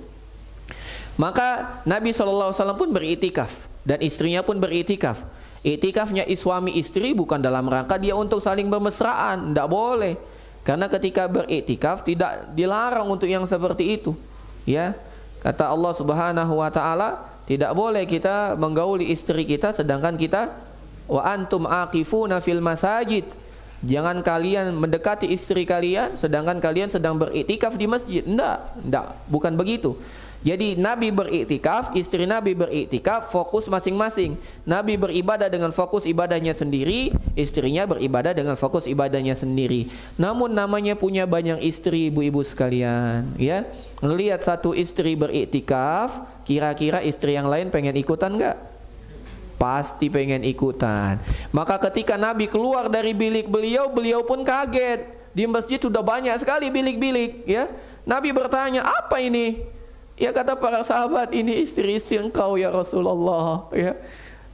Maka Nabi SAW pun beriktikaf dan istrinya pun beriktikaf. Iktikafnya suami istri bukan dalam rangka dia untuk saling bermesraan, tidak boleh. Karena ketika beriktikaf tidak dilarang untuk yang seperti itu. Ya, kata Allah Subhanahu wa taala, tidak boleh kita menggauli istri kita sedangkan kita wa antum aqifuna fil masajid. Jangan kalian mendekati istri kalian sedangkan kalian sedang beriktikaf di masjid. Enggak, bukan begitu. Jadi Nabi beriktikaf, istri Nabi beriktikaf, fokus masing-masing. Nabi beribadah dengan fokus ibadahnya sendiri, istrinya beribadah dengan fokus ibadahnya sendiri. Namun namanya punya banyak istri, ibu-ibu sekalian, ya. Melihat satu istri beriktikaf, kira-kira istri yang lain pengen ikutan enggak? Pasti pengen ikutan. Maka ketika Nabi keluar dari bilik beliau, beliau pun kaget. Di masjid sudah banyak sekali bilik-bilik, ya. Nabi bertanya, apa ini? Ya, kata para sahabat, ini istri-istri engkau ya Rasulullah, ya.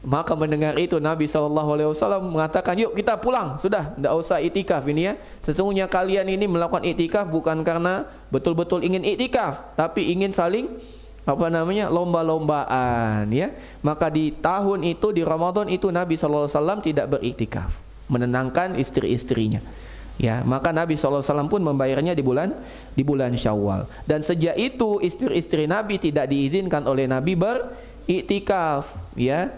Maka mendengar itu Nabi SAW mengatakan, yuk kita pulang, sudah, tidak usah itikaf ini, ya. Sesungguhnya kalian ini melakukan itikaf bukan karena betul-betul ingin itikaf, tapi ingin saling lomba-lombaan, ya. Maka di tahun itu, di Ramadan itu, Nabi SAW tidak beriktikaf, menenangkan istri-istrinya, ya. Maka Nabi SAW pun membayarnya di bulan Syawal. Dan sejak itu istri-istri Nabi tidak diizinkan oleh Nabi beriktikaf, ya.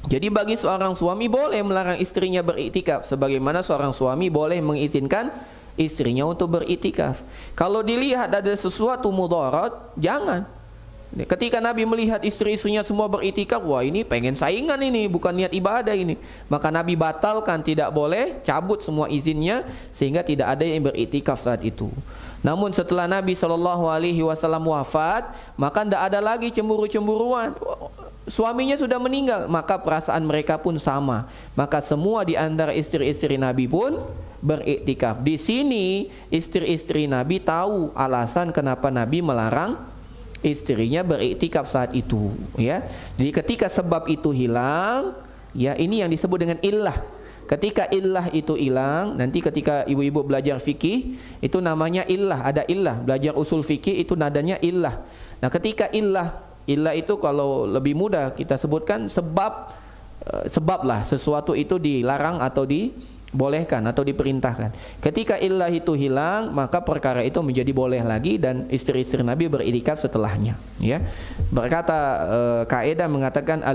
Jadi bagi seorang suami boleh melarang istrinya beriktikaf, sebagaimana seorang suami boleh mengizinkan istrinya untuk beriktikaf. Kalau dilihat ada sesuatu mudarat, jangan. Ketika Nabi melihat istri-istrinya semua beriktikaf, wah ini pengen saingan ini, bukan niat ibadah ini. Maka Nabi batalkan, tidak boleh, cabut semua izinnya, sehingga tidak ada yang beriktikaf saat itu. Namun setelah Nabi SAW wafat, maka tidak ada lagi cemburu-cemburuan. Suaminya sudah meninggal, maka perasaan mereka pun sama. Maka semua di antara istri-istri Nabi pun beriktikaf. Di sini istri-istri Nabi tahu alasan kenapa Nabi melarang istrinya beriktikaf saat itu, ya. Jadi ketika sebab itu hilang, ya, ini yang disebut dengan illah. Ketika illah itu hilang, nanti ketika ibu-ibu belajar fikih itu namanya illah, ada illah. Belajar usul fikih itu nadanya illah. Nah, ketika illah itu kalau lebih mudah kita sebutkan sebab lah sesuatu itu dilarang atau dibolehkan atau diperintahkan. Ketika illah itu hilang, maka perkara itu menjadi boleh lagi dan istri-istri Nabi beriktikaf setelahnya, ya. Berkata kaidah mengatakan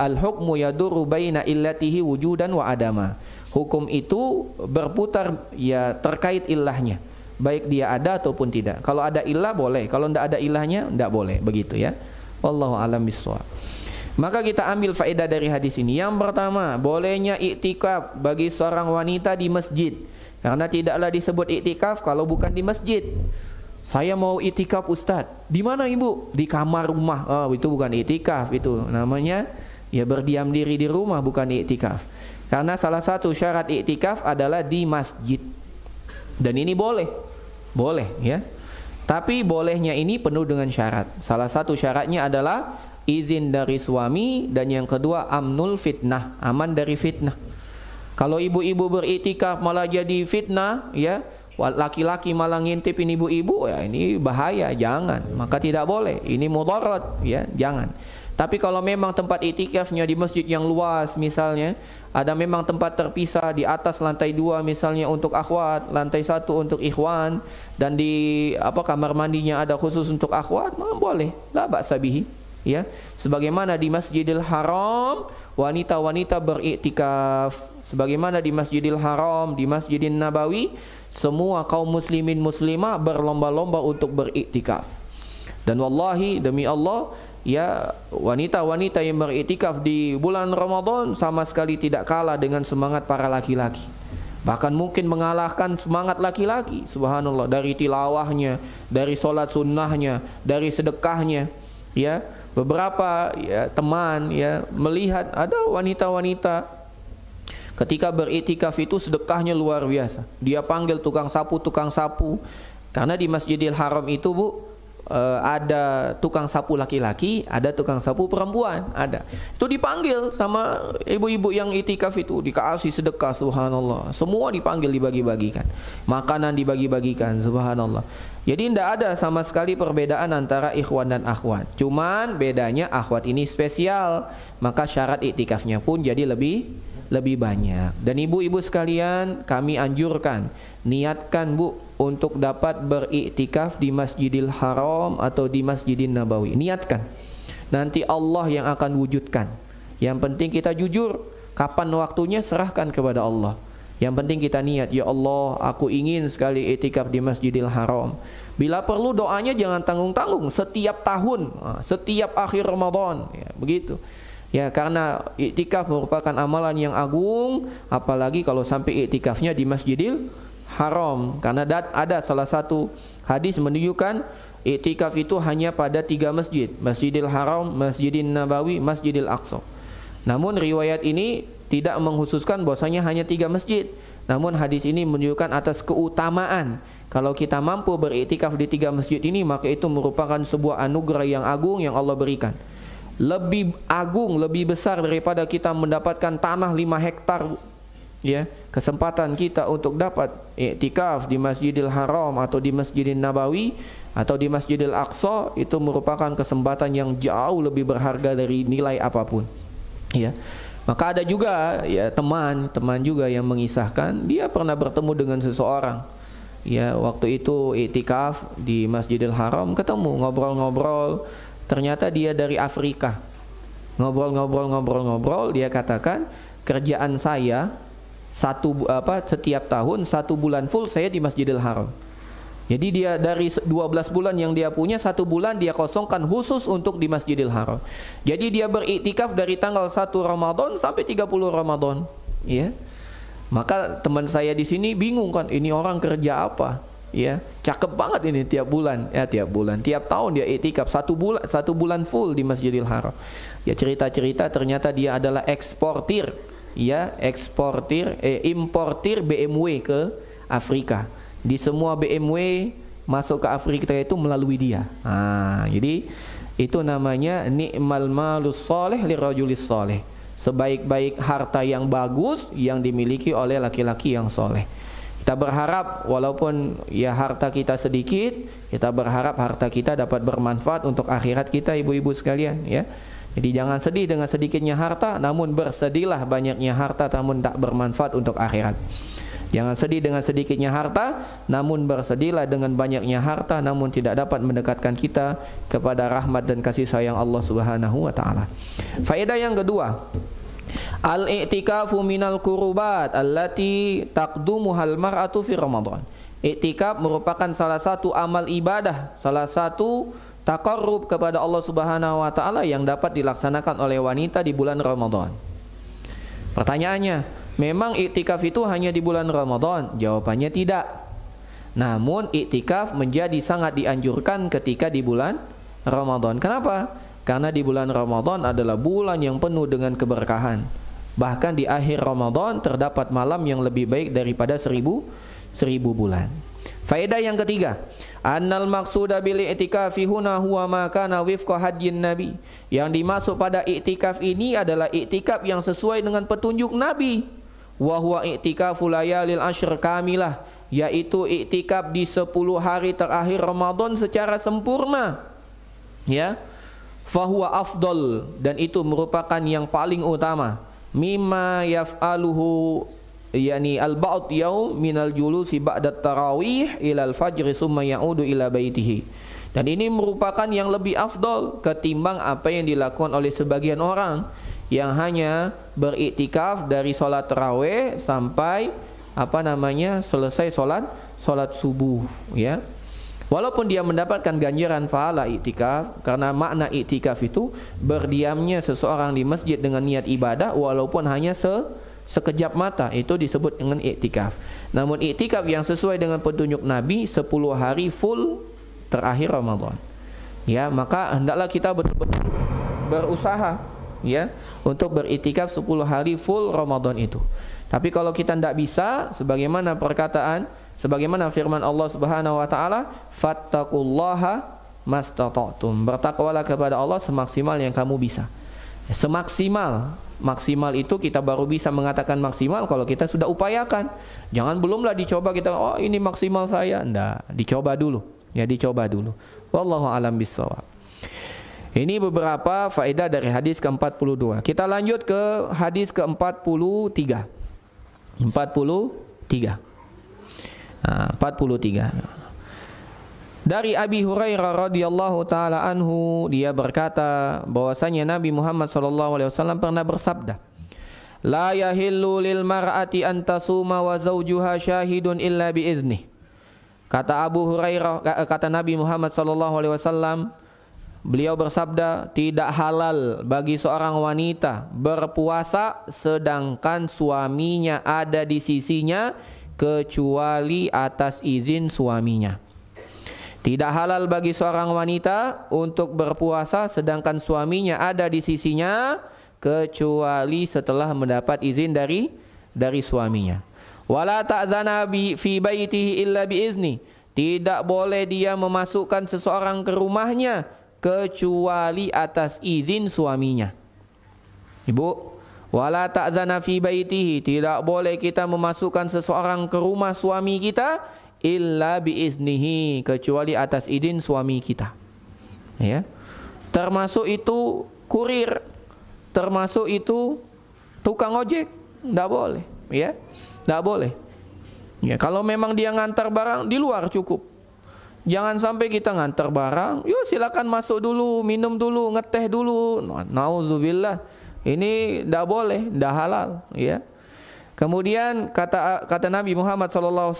al-hukmu yaduru baina illatihi wujudan wa adama. Hukum itu berputar, ya, terkait ilahnya, baik dia ada ataupun tidak. Kalau ada ilah boleh, kalau tidak ada ilahnya tidak boleh, begitu, ya. Wallahu a'lam bishawab. Maka kita ambil faedah dari hadis ini. Yang pertama, bolehnya iktikaf bagi seorang wanita di masjid. Karena tidaklah disebut iktikaf kalau bukan di masjid. Saya mau iktikaf Ustaz. Di mana ibu? Di kamar rumah. Oh, itu bukan iktikaf, itu namanya ya berdiam diri di rumah, bukan iktikaf. Karena salah satu syarat iktikaf adalah di masjid. Dan ini boleh. Boleh ya. Tapi bolehnya ini penuh dengan syarat. Salah satu syaratnya adalah izin dari suami, dan yang kedua amnul fitnah, aman dari fitnah. Kalau ibu-ibu beriktikaf malah jadi fitnah, ya, laki-laki malah ngintipin ibu-ibu, ya ini bahaya, jangan. Maka tidak boleh, ini mudarat, ya, jangan. Tapi kalau memang tempat iktikafnya di masjid yang luas misalnya, ada memang tempat terpisah di atas lantai 2 misalnya untuk akhwat, lantai 1 untuk ikhwan, dan di kamar mandinya ada khusus untuk akhwat, maka boleh, la ba'sa bihi, ya. Sebagaimana di Masjidil Haram wanita-wanita beriktikaf, sebagaimana di Masjidil Haram, di Masjidin Nabawi, semua kaum muslimin muslimah berlomba-lomba untuk beriktikaf. Dan wallahi demi Allah, ya, wanita-wanita yang beriktikaf di bulan Ramadan sama sekali tidak kalah dengan semangat para laki-laki. Bahkan mungkin mengalahkan semangat laki-laki. Subhanallah, dari tilawahnya, dari solat sunnahnya, dari sedekahnya, ya. Beberapa ya, teman ya melihat ada wanita-wanita ketika beriktikaf itu sedekahnya luar biasa. Dia panggil tukang sapu. Karena di Masjidil Haram itu, Bu, ada tukang sapu laki-laki, ada tukang sapu perempuan, ada. Itu dipanggil sama ibu-ibu yang itikaf itu, dikasih sedekah, subhanallah. Semua dipanggil, dibagi-bagikan. Makanan dibagi-bagikan, subhanallah. Jadi tidak ada sama sekali perbedaan antara ikhwan dan akhwat. Cuman bedanya akhwat ini spesial, maka syarat iktikafnya pun jadi lebih banyak. Dan ibu-ibu sekalian, kami anjurkan, niatkan, Bu, untuk dapat beriktikaf di Masjidil Haram atau di Masjidin Nabawi. Niatkan. Nanti Allah yang akan wujudkan. Yang penting kita jujur, kapan waktunya serahkan kepada Allah. Yang penting kita niat, ya Allah, aku ingin sekali iktikaf di Masjidil Haram. Bila perlu doanya jangan tanggung-tanggung, setiap tahun, setiap akhir Ramadan, ya, begitu. Ya, karena iktikaf merupakan amalan yang agung, apalagi kalau sampai iktikafnya di Masjidil Haram. Karena ada salah satu hadis menunjukkan iktikaf itu hanya pada 3 masjid, Masjidil Haram, Masjidin Nabawi, Masjidil Aqsa. Namun riwayat ini tidak menghususkan bahwasanya hanya 3 masjid. Namun hadis ini menunjukkan atas keutamaan. Kalau kita mampu beriktikaf di 3 masjid ini, maka itu merupakan sebuah anugerah yang agung yang Allah berikan. Lebih agung, lebih besar daripada kita mendapatkan tanah 5 hektar. Ya, kesempatan kita untuk dapat iktikaf di Masjidil Haram atau di Masjidin Nabawi atau di Masjidil Aqsa, itu merupakan kesempatan yang jauh lebih berharga dari nilai apapun. Ya. Maka ada juga ya teman juga yang mengisahkan dia pernah bertemu dengan seseorang. Ya, waktu itu iktikaf di Masjidil Haram, ketemu, ngobrol-ngobrol. Ternyata dia dari Afrika. Ngobrol, dia katakan, kerjaan saya setiap tahun 1 bulan full saya di Masjidil Haram. Jadi dia dari 12 bulan yang dia punya, 1 bulan dia kosongkan khusus untuk di Masjidil Haram. Jadi dia beriktikaf dari tanggal 1 Ramadan sampai 30 Ramadan. Ya. Maka teman saya di sini bingung kan, ini orang kerja apa? Ya, cakep banget ini tiap bulan, tiap tahun dia iktikaf 1 bulan full di Masjidil Haram. Ya, cerita-cerita ternyata dia adalah eksportir, ya, importir BMW ke Afrika. Di semua BMW masuk ke Afrika itu melalui dia. Jadi itu namanya ni'mal malus soleh lirajulis soleh. Sebaik-baik harta yang bagus yang dimiliki oleh laki-laki yang soleh. Kita berharap walaupun ya harta kita sedikit, kita berharap harta kita dapat bermanfaat untuk akhirat kita, ibu-ibu sekalian, ya. Jadi jangan sedih dengan sedikitnya harta, namun bersedihlah banyaknya harta namun tak bermanfaat untuk akhirat. Jangan sedih dengan sedikitnya harta, namun bersedihlah dengan banyaknya harta namun tidak dapat mendekatkan kita kepada rahmat dan kasih sayang Allah Subhanahu wa taala. Faedah yang kedua, al-i'tikafu minal qurubat allati taqdumuhal mar'atu fi Ramadan. I'tikaf merupakan salah satu amal ibadah, salah satu taqarrub kepada Allah Subhanahu wa taala yang dapat dilaksanakan oleh wanita di bulan Ramadan. Pertanyaannya, memang iktikaf itu hanya di bulan Ramadan? Jawabannya tidak. Namun iktikaf menjadi sangat dianjurkan ketika di bulan Ramadan. Kenapa? Karena di bulan Ramadan adalah bulan yang penuh dengan keberkahan. Bahkan di akhir Ramadan terdapat malam yang lebih baik daripada seribu bulan. Faedah yang ketiga, annal maqsuda bil i'tikafi huna huwa ma kana wifqa hadyin nabi. Yang dimaksud pada iktikaf ini adalah iktikaf yang sesuai dengan petunjuk Nabi. Wa huwa i'tikafu layalil ashr kamilah, yaitu iktikaf di 10 hari terakhir Ramadan secara sempurna. Ya. Fahuwa afdal, dan itu merupakan yang paling utama. Mimma yaf'aluhu yani al-ba'd yaum minal julusi ba'da tarawih ila al-fajr summa ya'udu ila baitihi. Dan ini merupakan yang lebih afdal ketimbang apa yang dilakukan oleh sebagian orang yang hanya beriktikaf dari sholat tarawih sampai selesai sholat subuh, ya. Walaupun dia mendapatkan ganjaran pahala iktikaf, karena makna iktikaf itu berdiamnya seseorang di masjid dengan niat ibadah walaupun hanya sekejap mata, itu disebut dengan iktikaf. Namun iktikaf yang sesuai dengan petunjuk Nabi 10 hari full terakhir Ramadan. Ya, maka hendaklah kita betul-betul berusaha, ya, untuk beriktikaf 10 hari full Ramadan itu. Tapi kalau kita tidak bisa, sebagaimana firman Allah Subhanahu wa taala, fattaqullaha mastata'tum. Bertakwalah kepada Allah semaksimal yang kamu bisa. Maksimal itu kita baru bisa mengatakan maksimal kalau kita sudah upayakan. Jangan belumlah dicoba kita, oh ini maksimal saya. Enggak, dicoba dulu. Ya, dicoba dulu. Wallahu alam bissawab. Ini beberapa faedah dari hadis ke-42. Kita lanjut ke hadis ke-43. 43. 43. Dari Abi Hurairah radhiyallahu taala anhu, dia berkata bahwasanya Nabi Muhammad sallallahu alaihi wasallam pernah bersabda, la yahillu lil mar'ati an tasuma wa zawjuha syahidun illa bi idznih. Kata Abu Hurairah, kata Nabi Muhammad sallallahu alaihi wasallam, beliau bersabda, tidak halal bagi seorang wanita berpuasa sedangkan suaminya ada di sisinya kecuali atas izin suaminya. Tidak halal bagi seorang wanita untuk berpuasa sedangkan suaminya ada di sisinya kecuali setelah mendapat izin dari suaminya. Wala ta'zana fi baitihi illa bi izni. Tidak boleh dia memasukkan seseorang ke rumahnya kecuali atas izin suaminya. Ibu, wala ta'zana fi baitihi, tidak boleh kita memasukkan seseorang ke rumah suami kita illa biiznihi, kecuali atas izin suami kita. Ya. Termasuk itu kurir, termasuk itu tukang ojek, enggak boleh, ya. Enggak boleh. Ya, kalau memang dia ngantar barang di luar cukup. Jangan sampai kita ngantar barang, yuk silakan masuk dulu, minum dulu, ngeteh dulu. Nauzubillah. Ini tidak boleh, tidak halal, ya. Kemudian kata Nabi Muhammad SAW,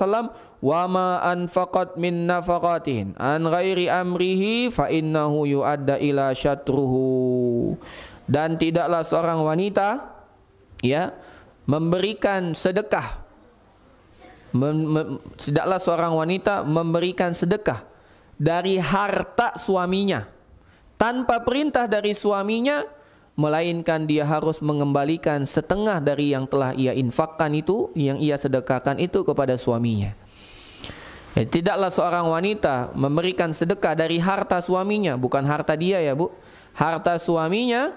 wa ma anfaqat min nafaqatin an ghairi amrihi fa innahu yu'adda ila syatruhu. Dan tidaklah seorang wanita, ya, memberikan sedekah. Tidaklah seorang wanita memberikan sedekah dari harta suaminya tanpa perintah dari suaminya, melainkan dia harus mengembalikan setengah dari yang telah ia infakkan itu, yang ia sedekahkan itu kepada suaminya. Tidaklah seorang wanita memberikan sedekah dari harta suaminya, bukan harta dia ya Bu, harta suaminya,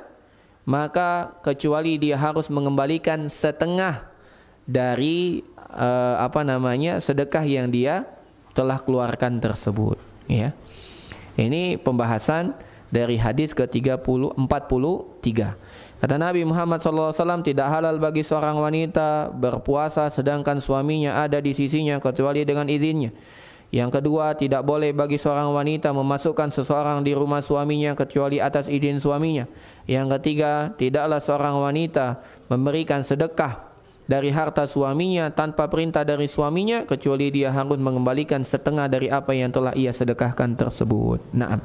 maka kecuali dia harus mengembalikan setengah dari sedekah yang dia telah keluarkan tersebut, ya. Ini pembahasan dari hadis ke-43. Kata Nabi Muhammad SAW, tidak halal bagi seorang wanita berpuasa sedangkan suaminya ada di sisinya kecuali dengan izinnya. Yang kedua, tidak boleh bagi seorang wanita memasukkan seseorang di rumah suaminya kecuali atas izin suaminya. Yang ketiga, tidaklah seorang wanita memberikan sedekah dari harta suaminya tanpa perintah dari suaminya kecuali dia harus mengembalikan setengah dari apa yang telah ia sedekahkan tersebut. Naam.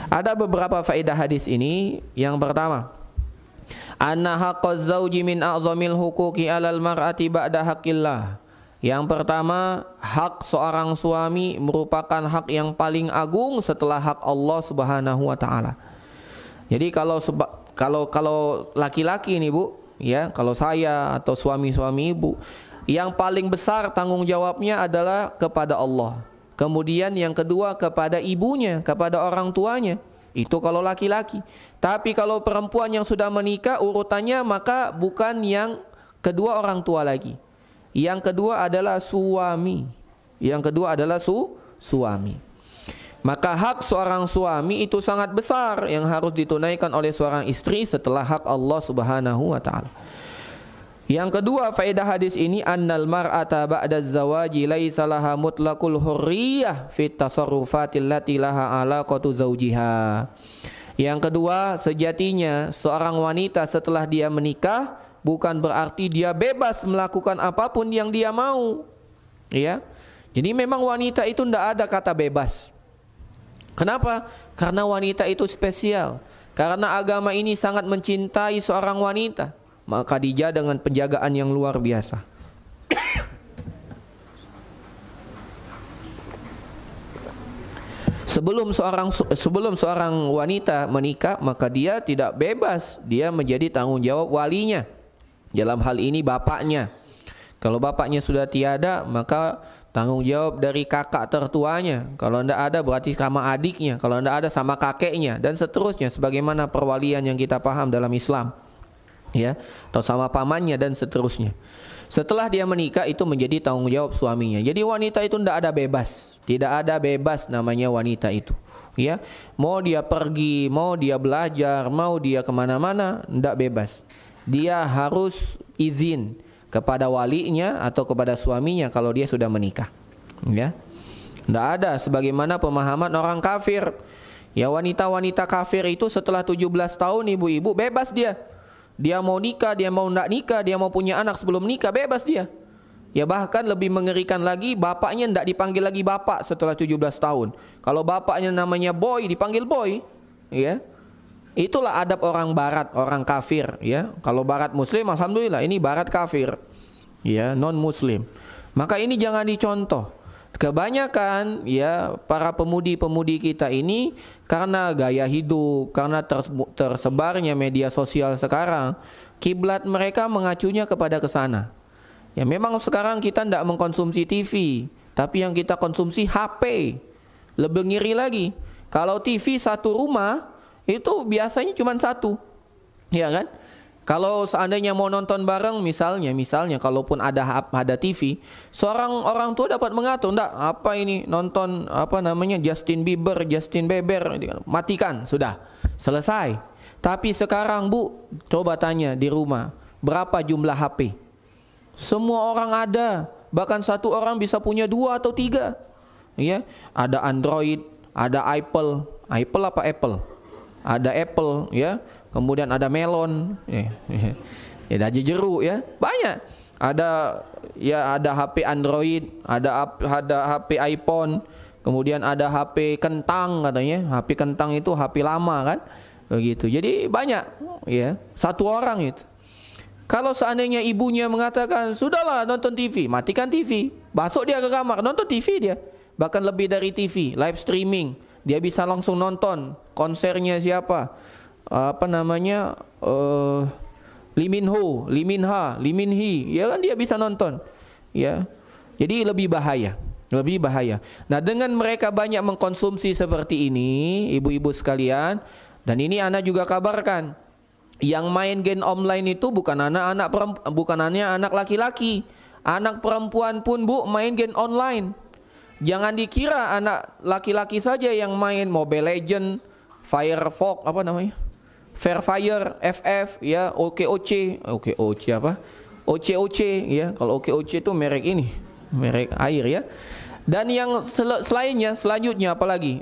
Ada beberapa faedah hadis ini. Yang pertama, anna haqqaz zauji min a'zamil huquqi 'alal mar'ati ba'da haqqillah. Yang pertama, hak seorang suami merupakan hak yang paling agung setelah hak Allah Subhanahu wa taala. Jadi kalau laki-laki nih Bu, ya, kalau saya atau suami-suami Ibu, yang paling besar tanggung jawabnya adalah kepada Allah. Kemudian yang kedua kepada ibunya, kepada orang tuanya. Itu kalau laki-laki. Tapi kalau perempuan yang sudah menikah, urutannya maka bukan yang kedua orang tua lagi. Yang kedua adalah suami. Yang kedua adalah suami. Maka hak seorang suami itu sangat besar yang harus ditunaikan oleh seorang istri setelah hak Allah Subhanahu wa taala. Yang kedua, faedah hadis ini annal mar'ata ba'da zawaji laisa laha mutlaqul hurriyah fit tasarrufatil lati laha alaqatu zawjiha. Yang kedua, sejatinya seorang wanita setelah dia menikah bukan berarti dia bebas melakukan apapun yang dia mau. Ya. Jadi memang wanita itu tidak ada kata bebas. Kenapa? Karena wanita itu spesial. Karena agama ini sangat mencintai seorang wanita. Maka dijaga dengan penjagaan yang luar biasa. Sebelum seorang wanita menikah, maka dia tidak bebas. Dia menjadi tanggung jawab walinya. Dalam hal ini bapaknya. Kalau bapaknya sudah tiada, maka tanggung jawab dari kakak tertuanya. Kalau tidak ada berarti sama adiknya. Kalau tidak ada sama kakeknya. Dan seterusnya. Sebagaimana perwalian yang kita paham dalam Islam. Ya, atau sama pamannya dan seterusnya. Setelah dia menikah itu menjadi tanggung jawab suaminya. Jadi wanita itu tidak ada bebas. Tidak ada bebas namanya wanita itu. Ya, mau dia pergi, mau dia belajar, mau dia kemana-mana, tidak bebas. Dia harus izin kepada walinya atau kepada suaminya kalau dia sudah menikah. Ya, tidak ada sebagaimana pemahaman orang kafir. Ya, wanita-wanita kafir itu setelah 17 tahun ibu-ibu bebas dia. Dia mau nikah, dia mau tidak nikah, dia mau punya anak sebelum nikah, bebas dia. Ya, bahkan lebih mengerikan lagi, bapaknya tidak dipanggil lagi bapak setelah 17 tahun. Kalau bapaknya namanya boy, dipanggil boy. Ya, itulah adab orang barat, orang kafir. Ya, kalau barat muslim, alhamdulillah, ini barat kafir. Ya, non muslim. Maka ini jangan dicontoh. Kebanyakan ya para pemudi-pemudi kita ini karena gaya hidup, karena tersebarnya media sosial sekarang, kiblat mereka mengacunya kepada kesana. Ya, memang sekarang kita tidak mengkonsumsi TV, tapi yang kita konsumsi HP. Lebih ngiri lagi, kalau TV satu rumah itu biasanya cuma satu, ya kan? Kalau seandainya mau nonton bareng, misalnya, kalaupun ada TV, seorang orang tua dapat mengatur, enggak, apa ini nonton apa namanya Justin Bieber, matikan, sudah selesai. Tapi sekarang Bu, coba tanya di rumah, berapa jumlah HP? Semua orang ada, bahkan satu orang bisa punya 2 atau 3. Ya, ada Android, ada Apple apa Apple? Ada Apple, ya. Kemudian ada melon, ya ada jeruk, ya banyak. Ada HP Android, ada HP iPhone, kemudian ada HP kentang katanya. HP kentang itu HP lama kan, begitu. Jadi banyak, ya satu orang itu. Kalau seandainya ibunya mengatakan sudahlah nonton TV, matikan TV, masuk dia ke kamar nonton TV dia. Bahkan lebih dari TV, live streaming, dia bisa langsung nonton konsernya siapa. Apa namanya Lee Min Ho, Lee Min Ha, Lee Min Hee, ya kan dia bisa nonton, ya. Jadi lebih bahaya. Nah, dengan mereka banyak mengkonsumsi seperti ini, ibu-ibu sekalian, dan ini ana juga kabarkan, yang main game online itu bukan anak laki-laki, anak perempuan pun Bu main game online. Jangan dikira anak laki-laki saja yang main Mobile Legend, Firefox, apa namanya? Fair Fire, FF, ya, OKOC apa? OCOC, ya. Kalau OKOC itu merek ini, merek air, ya. Dan yang selanjutnya apalagi?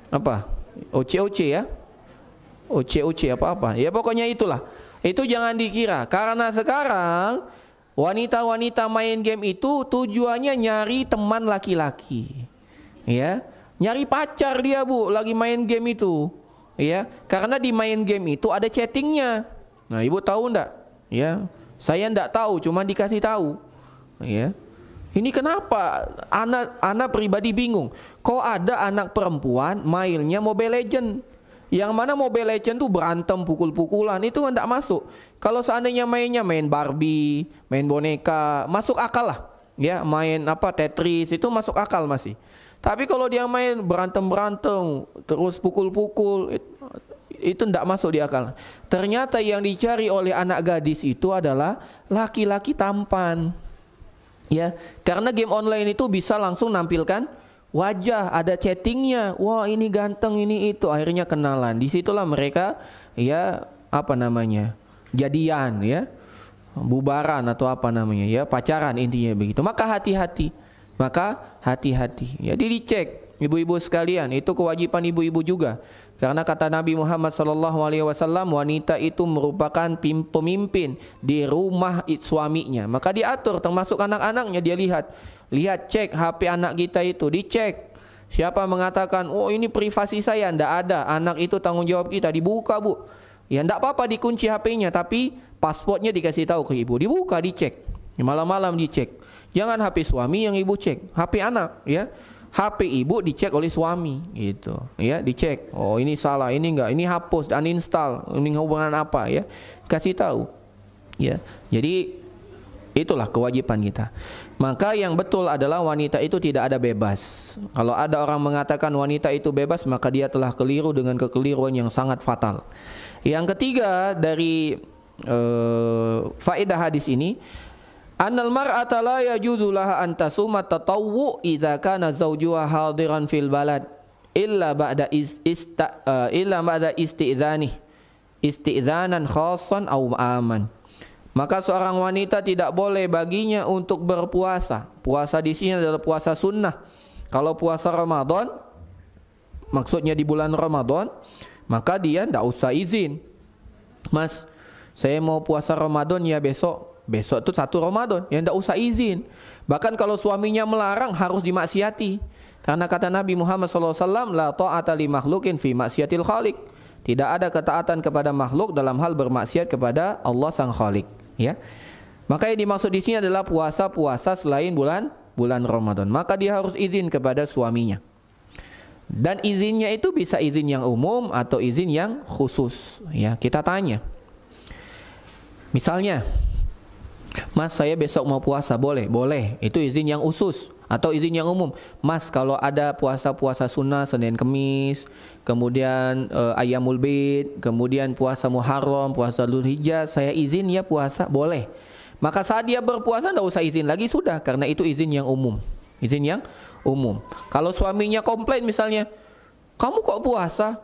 Apa? OCOC, ya. OCOC apa? Ya pokoknya itulah. Itu jangan dikira. Karena sekarang wanita-wanita main game itu tujuannya nyari teman laki-laki, ya. Nyari pacar dia, Bu, lagi main game itu. Ya, karena di main game itu ada chattingnya. Nah, ibu tahu enggak? Ya, saya enggak tahu, cuma dikasih tahu. Ya, ini kenapa? Anak pribadi bingung. Kok ada anak perempuan mainnya Mobile Legend? Yang mana Mobile Legend tuh berantem, pukul-pukulan, itu enggak masuk. Kalau seandainya mainnya main Barbie, main boneka, masuk akal lah. Ya, main apa Tetris itu masuk akal masih. Tapi kalau dia main berantem-berantem, terus pukul-pukul, itu tidak masuk di akal. Ternyata yang dicari oleh anak gadis itu adalah laki-laki tampan. Ya, karena game online itu bisa langsung nampilkan wajah, ada chattingnya. Wah, ini ganteng, ini itu. Akhirnya kenalan. Disitulah mereka, ya, apa namanya, jadian, ya, bubaran atau apa namanya, ya, pacaran intinya begitu. Maka hati-hati. Jadi dicek, ibu-ibu sekalian, itu kewajiban ibu-ibu juga. Karena kata Nabi Muhammad SAW, wanita itu merupakan pemimpin di rumah suaminya. Maka diatur, termasuk anak-anaknya, dia lihat cek HP anak kita itu, dicek. Siapa mengatakan, oh ini privasi saya, ndak ada, anak itu tanggung jawab kita, dibuka, Bu. Ya ndak apa-apa dikunci HP-nya, tapi pasportnya dikasih tahu ke ibu, dibuka, dicek. Malam-malam dicek. Jangan HP suami yang ibu cek, HP anak, ya. HP ibu dicek oleh suami, gitu, ya, dicek. Oh ini salah, ini enggak, ini hapus, uninstall, ini hubungan apa, ya, kasih tahu, ya. Jadi itulah kewajiban kita. Maka yang betul adalah wanita itu tidak ada bebas. Kalau ada orang mengatakan wanita itu bebas, maka dia telah keliru dengan kekeliruan yang sangat fatal. Yang ketiga dari faedah hadis ini, annal mar'ata la yajuzu laha an tasuma tatawwu idza kana zawjuha hadiran fil balad illa ba'da isti'zanan khassan aw aman. Maka seorang wanita tidak boleh baginya untuk berpuasa. Puasa di sini adalah puasa sunnah. Kalau puasa Ramadan, maksudnya di bulan Ramadan, maka dia tidak usah izin. Mas, saya mau puasa Ramadan ya besok. Besok itu 1 Ramadan, ya tidak usah izin. Bahkan kalau suaminya melarang harus dimaksiati. Karena kata Nabi Muhammad SAW, la ta'ata li makhlukin fi maksiatil khaliq. Tidak ada ketaatan kepada makhluk dalam hal bermaksiat kepada Allah Sang Khaliq. Ya, maka yang dimaksud di sini adalah puasa-puasa selain bulan Ramadan. Maka dia harus izin kepada suaminya. Dan izinnya itu bisa izin yang umum atau izin yang khusus. Ya, kita tanya. Misalnya, Mas, saya besok mau puasa, boleh? Boleh. Itu izin yang khusus atau izin yang umum. Mas, kalau ada puasa-puasa sunnah Senin Kemis, kemudian Ayyamul Bid, kemudian puasa Muharram, puasa Dzulhijjah, saya izin ya puasa, boleh. Maka saat dia berpuasa tidak usah izin lagi, sudah, karena itu izin yang umum. Izin yang umum. Kalau suaminya komplain misalnya, kamu kok puasa?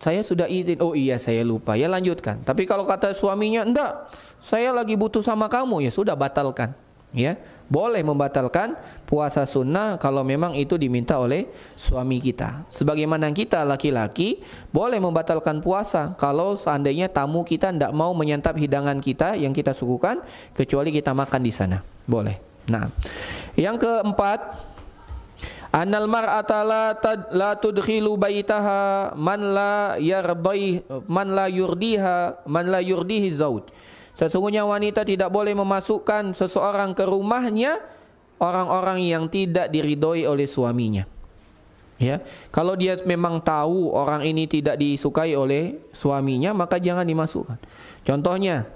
Saya sudah izin. Oh iya, saya lupa. Ya lanjutkan. Tapi kalau kata suaminya, enggak, saya lagi butuh sama kamu, ya sudah, batalkan. Ya, boleh membatalkan puasa sunnah kalau memang itu diminta oleh suami kita. Sebagaimana kita laki-laki boleh membatalkan puasa kalau seandainya tamu kita tidak mau menyantap hidangan kita yang kita suguhkan, kecuali kita makan di sana. Boleh. Nah, yang keempat, annal mar'ata la tudkhilu baitaha man la yurdihi zauj. Sesungguhnya wanita tidak boleh memasukkan seseorang ke rumahnya orang-orang yang tidak diridhoi oleh suaminya. Ya, kalau dia memang tahu orang ini tidak disukai oleh suaminya, maka jangan dimasukkan. Contohnya,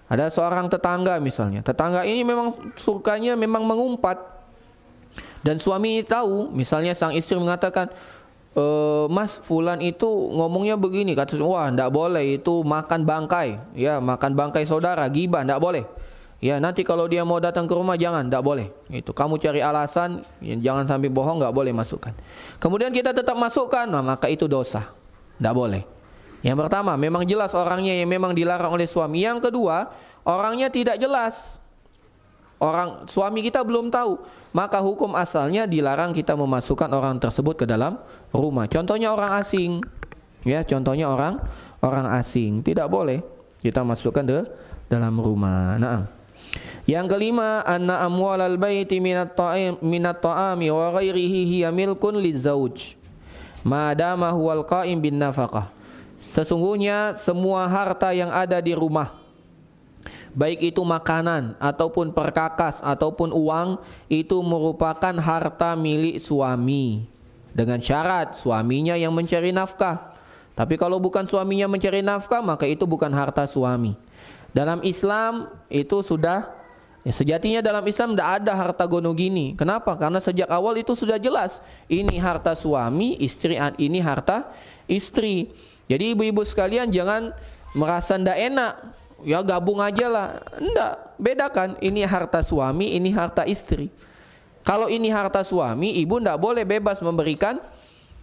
ada seorang tetangga misalnya. Tetangga ini memang sukanya memang mengumpat. Dan suami tahu, misalnya sang istri mengatakan, Mas, fulan itu ngomongnya begini, kata, wah tidak boleh, itu makan bangkai, ya, makan bangkai saudara, gibah, tidak boleh. Ya, nanti kalau dia mau datang ke rumah jangan, tidak boleh. Itu kamu cari alasan, ya, jangan sampai bohong, nggak boleh masukkan. Kemudian kita tetap masukkan, nah, maka itu dosa, tidak boleh. Yang pertama, memang jelas orangnya yang memang dilarang oleh suami. Yang kedua, orangnya tidak jelas. Orang suami kita belum tahu, maka hukum asalnya dilarang kita memasukkan orang tersebut ke dalam rumah. Contohnya orang asing, ya, contohnya orang asing tidak boleh kita masukkan ke dalam rumah. Nah, yang kelima, anna amwalal baiti minat ta'ami wa ghairihi hiya milkun lizauj. madama huwal qa'im bin nafaqah. Sesungguhnya semua harta yang ada di rumah, baik itu makanan ataupun perkakas ataupun uang, itu merupakan harta milik suami, dengan syarat suaminya yang mencari nafkah. Tapi kalau bukan suaminya mencari nafkah, maka itu bukan harta suami. Dalam Islam itu sudah, sejatinya dalam Islam tidak ada harta gono gini. Kenapa? Karena sejak awal itu sudah jelas, ini harta suami, istri, ini harta istri. Jadi ibu-ibu sekalian jangan merasa tidak enak, ya gabung aja lah. Enggak, bedakan, ini harta suami, ini harta istri. Kalau ini harta suami, ibu tidak boleh bebas memberikan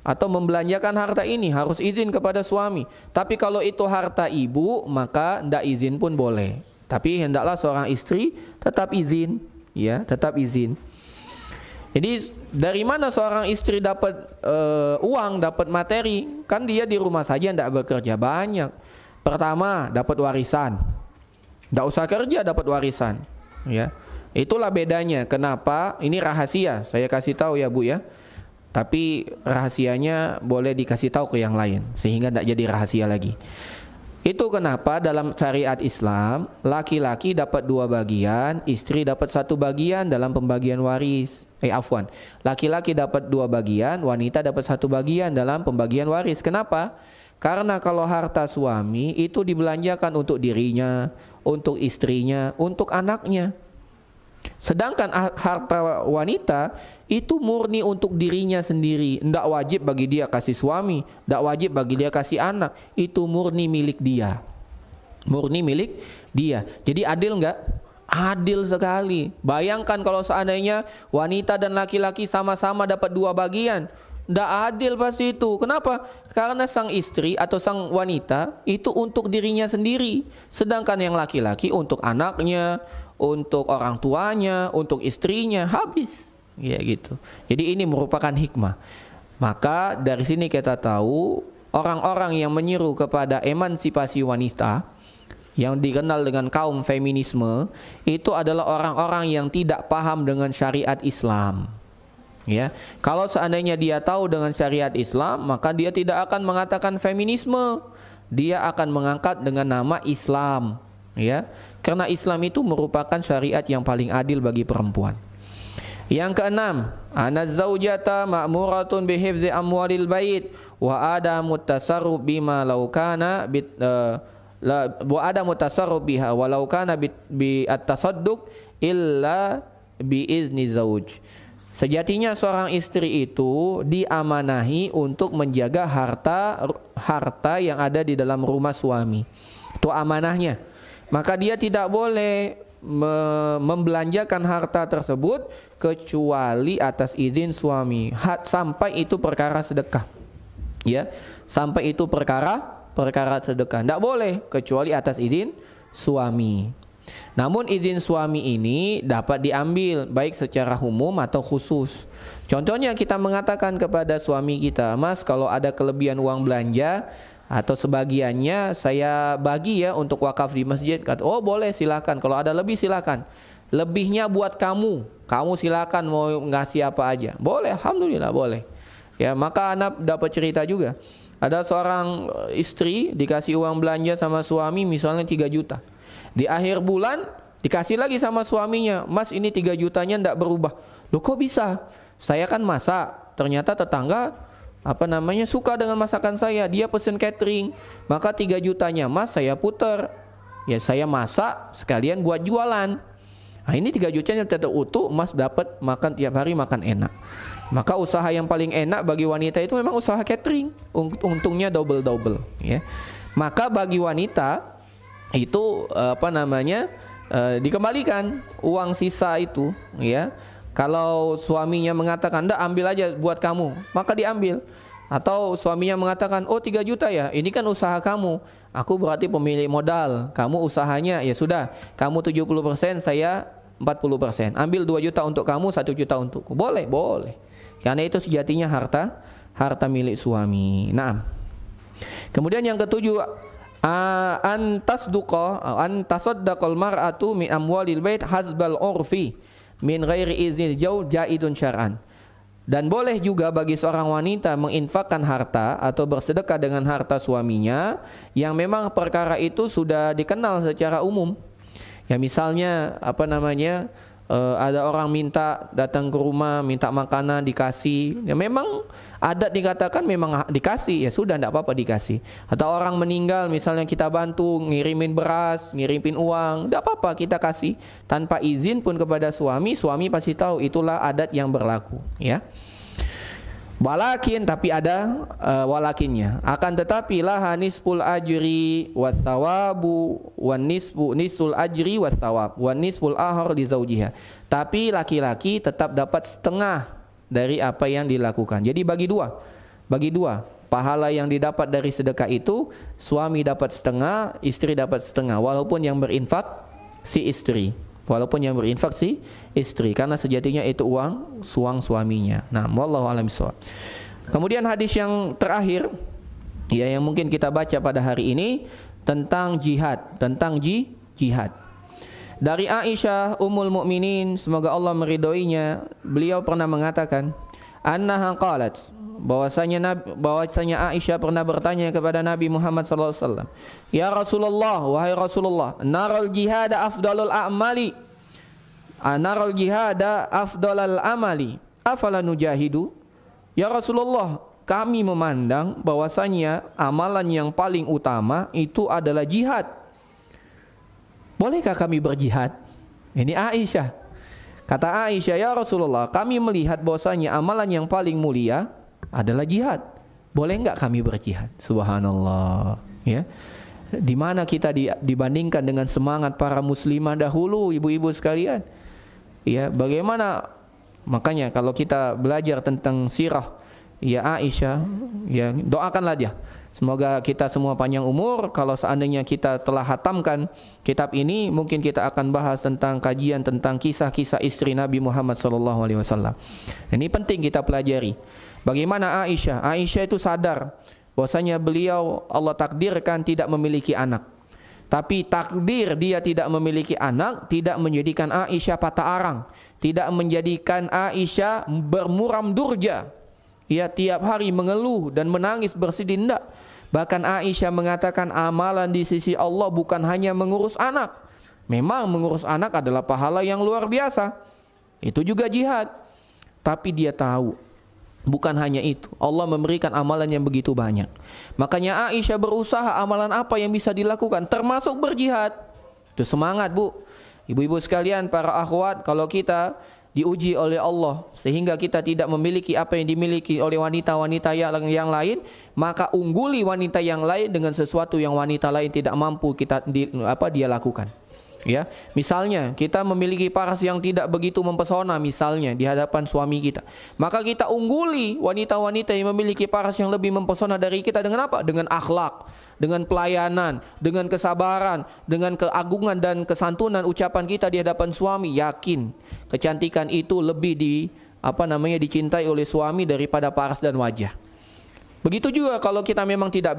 atau membelanjakan harta ini, harus izin kepada suami. Tapi kalau itu harta ibu, maka tidak izin pun boleh. Tapi hendaklah seorang istri tetap izin, ya, tetap izin. Jadi dari mana seorang istri dapat uang, dapat materi? Kan dia di rumah saja, tidak bekerja banyak. Pertama, dapat warisan. Tidak usah kerja, dapat warisan, ya. Itulah bedanya. Kenapa? Ini rahasia, saya kasih tahu ya Bu ya. Tapi rahasianya boleh dikasih tahu ke yang lain, sehingga tidak jadi rahasia lagi. Itu kenapa dalam syariat Islam, laki-laki dapat 2 bagian, istri dapat 1 bagian dalam pembagian waris. Laki-laki dapat 2 bagian, wanita dapat 1 bagian dalam pembagian waris. Kenapa? Karena kalau harta suami itu dibelanjakan untuk dirinya, untuk istrinya, untuk anaknya. Sedangkan harta wanita itu murni untuk dirinya sendiri. Tidak wajib bagi dia kasih suami, tidak wajib bagi dia kasih anak. Itu murni milik dia. Murni milik dia. Jadi adil enggak? Adil sekali. Bayangkan kalau seandainya wanita dan laki-laki sama-sama dapat 2 bagian. Tidak adil pasti itu. Kenapa? Karena sang istri atau sang wanita itu untuk dirinya sendiri. Sedangkan yang laki-laki untuk anaknya, untuk orang tuanya, untuk istrinya, habis. Ya gitu. Jadi ini merupakan hikmah. Maka dari sini kita tahu orang-orang yang menyeru kepada emansipasi wanita, yang dikenal dengan kaum feminisme, itu adalah orang-orang yang tidak paham dengan syariat Islam. Ya, kalau seandainya dia tahu dengan syariat Islam, maka dia tidak akan mengatakan feminisme. Dia akan mengangkat dengan nama Islam. Ya, karena Islam itu merupakan syariat yang paling adil bagi perempuan. Yang keenam, anaz-zaujata ma'muratun bihifzi amwalil bait wa adamu tasarruf bima law kana wa adamu tasarruf biha walau kana bi at-tasadduq illa bi izni zauj. Sejatinya seorang istri itu diamanahi untuk menjaga harta yang ada di dalam rumah suami. Itu amanahnya. Maka dia tidak boleh membelanjakan harta tersebut kecuali atas izin suami. Sampai itu perkara sedekah. Ya, sampai itu perkara sedekah. Tidak boleh kecuali atas izin suami. Namun izin suami ini dapat diambil baik secara umum atau khusus. Contohnya kita mengatakan kepada suami kita, "Mas, kalau ada kelebihan uang belanja atau sebagiannya saya bagi ya untuk wakaf di masjid." Kata, "Oh boleh, silakan. Kalau ada lebih silakan. Lebihnya buat kamu. Kamu silakan mau ngasih apa aja." Boleh, alhamdulillah boleh. Ya, maka anak dapat cerita juga. Ada seorang istri dikasih uang belanja sama suami misalnya 3 juta. Di akhir bulan dikasih lagi sama suaminya, "Mas, ini 3 jutanya tidak berubah." "Loh kok bisa?" "Saya kan masak, ternyata tetangga suka dengan masakan saya, dia pesen catering, maka 3 jutanya Mas saya puter. Ya saya masak sekalian buat jualan. Nah ini 3 jutanya tetap utuh, Mas dapat makan tiap hari, makan enak." Maka usaha yang paling enak bagi wanita itu memang usaha catering, untungnya double ya. Maka bagi wanita itu dikembalikan uang sisa itu, ya. Kalau suaminya mengatakan, "Ndak, ambil aja buat kamu," maka diambil. Atau suaminya mengatakan, "Oh 3 juta ya, ini kan usaha kamu, aku berarti pemilik modal, kamu usahanya, ya sudah, kamu 70%, saya 40%, ambil 2 juta untuk kamu, 1 juta untukku." Boleh, boleh. Karena itu sejatinya harta milik suami. Nah, kemudian yang ketujuh, antasaddaqal mar'atu min amwalil bait hasbal urfi min ghairi iznil jaidun syar'an. Dan boleh juga bagi seorang wanita menginfakkan harta atau bersedekah dengan harta suaminya yang memang perkara itu sudah dikenal secara umum. Ya misalnya ada orang minta datang ke rumah minta makanan dikasih. Ya memang adat dikatakan memang dikasih, ya sudah tidak apa-apa dikasih. Atau orang meninggal misalnya kita bantu ngirimin beras, ngirimin uang, tidak apa-apa kita kasih tanpa izin pun kepada suami. Suami pasti tahu itulah adat yang berlaku, ya. Walakin, tapi ada walakinnya. Akan tetapi laha nisful ajri was thawabu wan nisul ajri was thawab wan nisful ahar li zaujiha. Tapi laki-laki tetap dapat setengah dari apa yang dilakukan. Jadi bagi dua. Pahala yang didapat dari sedekah itu suami dapat setengah, istri dapat setengah. Walaupun yang berinfak si istri. Karena sejatinya itu uang suaminya. Nah, wallahu a'lam bishawab. Kemudian hadis yang terakhir ya yang mungkin kita baca pada hari ini tentang jihad, jihad. Dari Aisyah Ummul Mukminin, semoga Allah meridhoinya, beliau pernah mengatakan, annaha qalat, bahwasanya Aisyah pernah bertanya kepada Nabi Muhammad sallallahu alaihi wasallam, "Ya Rasulullah, wahai Rasulullah, naral jihada afdalul a'mali. Naral jihada afdalul amali. Afala nujahidu?" Ya Rasulullah, kami memandang bahwasanya amalan yang paling utama itu adalah jihad. Bolehkah kami berjihad? Ini Aisyah. Kata Aisyah, ya Rasulullah, kami melihat bahwasanya amalan yang paling mulia adalah jihad. Boleh enggak kami berjihad? Subhanallah, ya. Di mana kita dibandingkan dengan semangat para muslimah dahulu, ibu-ibu sekalian. Ya, bagaimana makanya kalau kita belajar tentang sirah ya Aisyah, ya doakanlah dia. Semoga kita semua panjang umur. Kalau seandainya kita telah hatamkan kitab ini, mungkin kita akan bahas tentang kajian tentang kisah-kisah istri Nabi Muhammad SAW. Ini penting kita pelajari. Bagaimana Aisyah? Aisyah itu sadar bahwasanya beliau Allah takdirkan tidak memiliki anak. Tapi takdir dia tidak memiliki anak tidak menjadikan Aisyah patah arang, tidak menjadikan Aisyah bermuram durja. Ia tiap hari mengeluh dan menangis bersedih, tidak. Bahkan Aisyah mengatakan amalan di sisi Allah bukan hanya mengurus anak. Memang mengurus anak adalah pahala yang luar biasa. Itu juga jihad. Tapi dia tahu bukan hanya itu. Allah memberikan amalan yang begitu banyak. Makanya Aisyah berusaha amalan apa yang bisa dilakukan, termasuk berjihad. Itu semangat, Bu. Ibu-ibu sekalian, para akhwat, kalau kita diuji oleh Allah sehingga kita tidak memiliki apa yang dimiliki oleh wanita-wanita yang lain, maka ungguli wanita yang lain dengan sesuatu yang wanita lain tidak mampu dia lakukan. Ya, misalnya kita memiliki paras yang tidak begitu mempesona misalnya di hadapan suami kita, maka kita ungguli wanita-wanita yang memiliki paras yang lebih mempesona dari kita dengan apa? Dengan akhlak, dengan pelayanan, dengan kesabaran, dengan keagungan dan kesantunan ucapan kita di hadapan suami. Yakin kecantikan itu lebih dicintai oleh suami daripada paras dan wajah. Begitu juga kalau kita memang tidak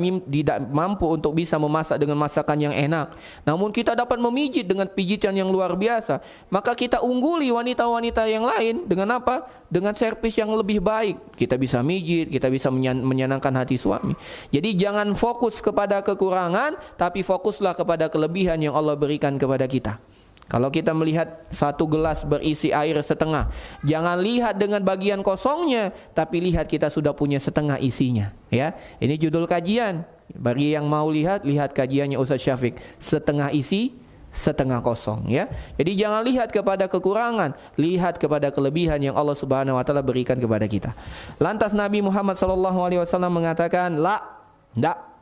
mampu untuk bisa memasak dengan masakan yang enak, namun kita dapat memijit dengan pijitan yang luar biasa, maka kita ungguli wanita-wanita yang lain dengan apa? Dengan servis yang lebih baik. Kita bisa mijit, kita bisa menyenangkan hati suami. Jadi jangan fokus kepada kekurangan, tapi fokuslah kepada kelebihan yang Allah berikan kepada kita. Kalau kita melihat satu gelas berisi air setengah, jangan lihat dengan bagian kosongnya, tapi lihat kita sudah punya setengah isinya. Ya, ini judul kajian. Bagi yang mau lihat kajiannya Ustaz Syafiq. Setengah isi, setengah kosong. Ya, jadi jangan lihat kepada kekurangan, lihat kepada kelebihan yang Allah Subhanahu Wa Taala berikan kepada kita. Lantas Nabi Muhammad SAW mengatakan, tidak.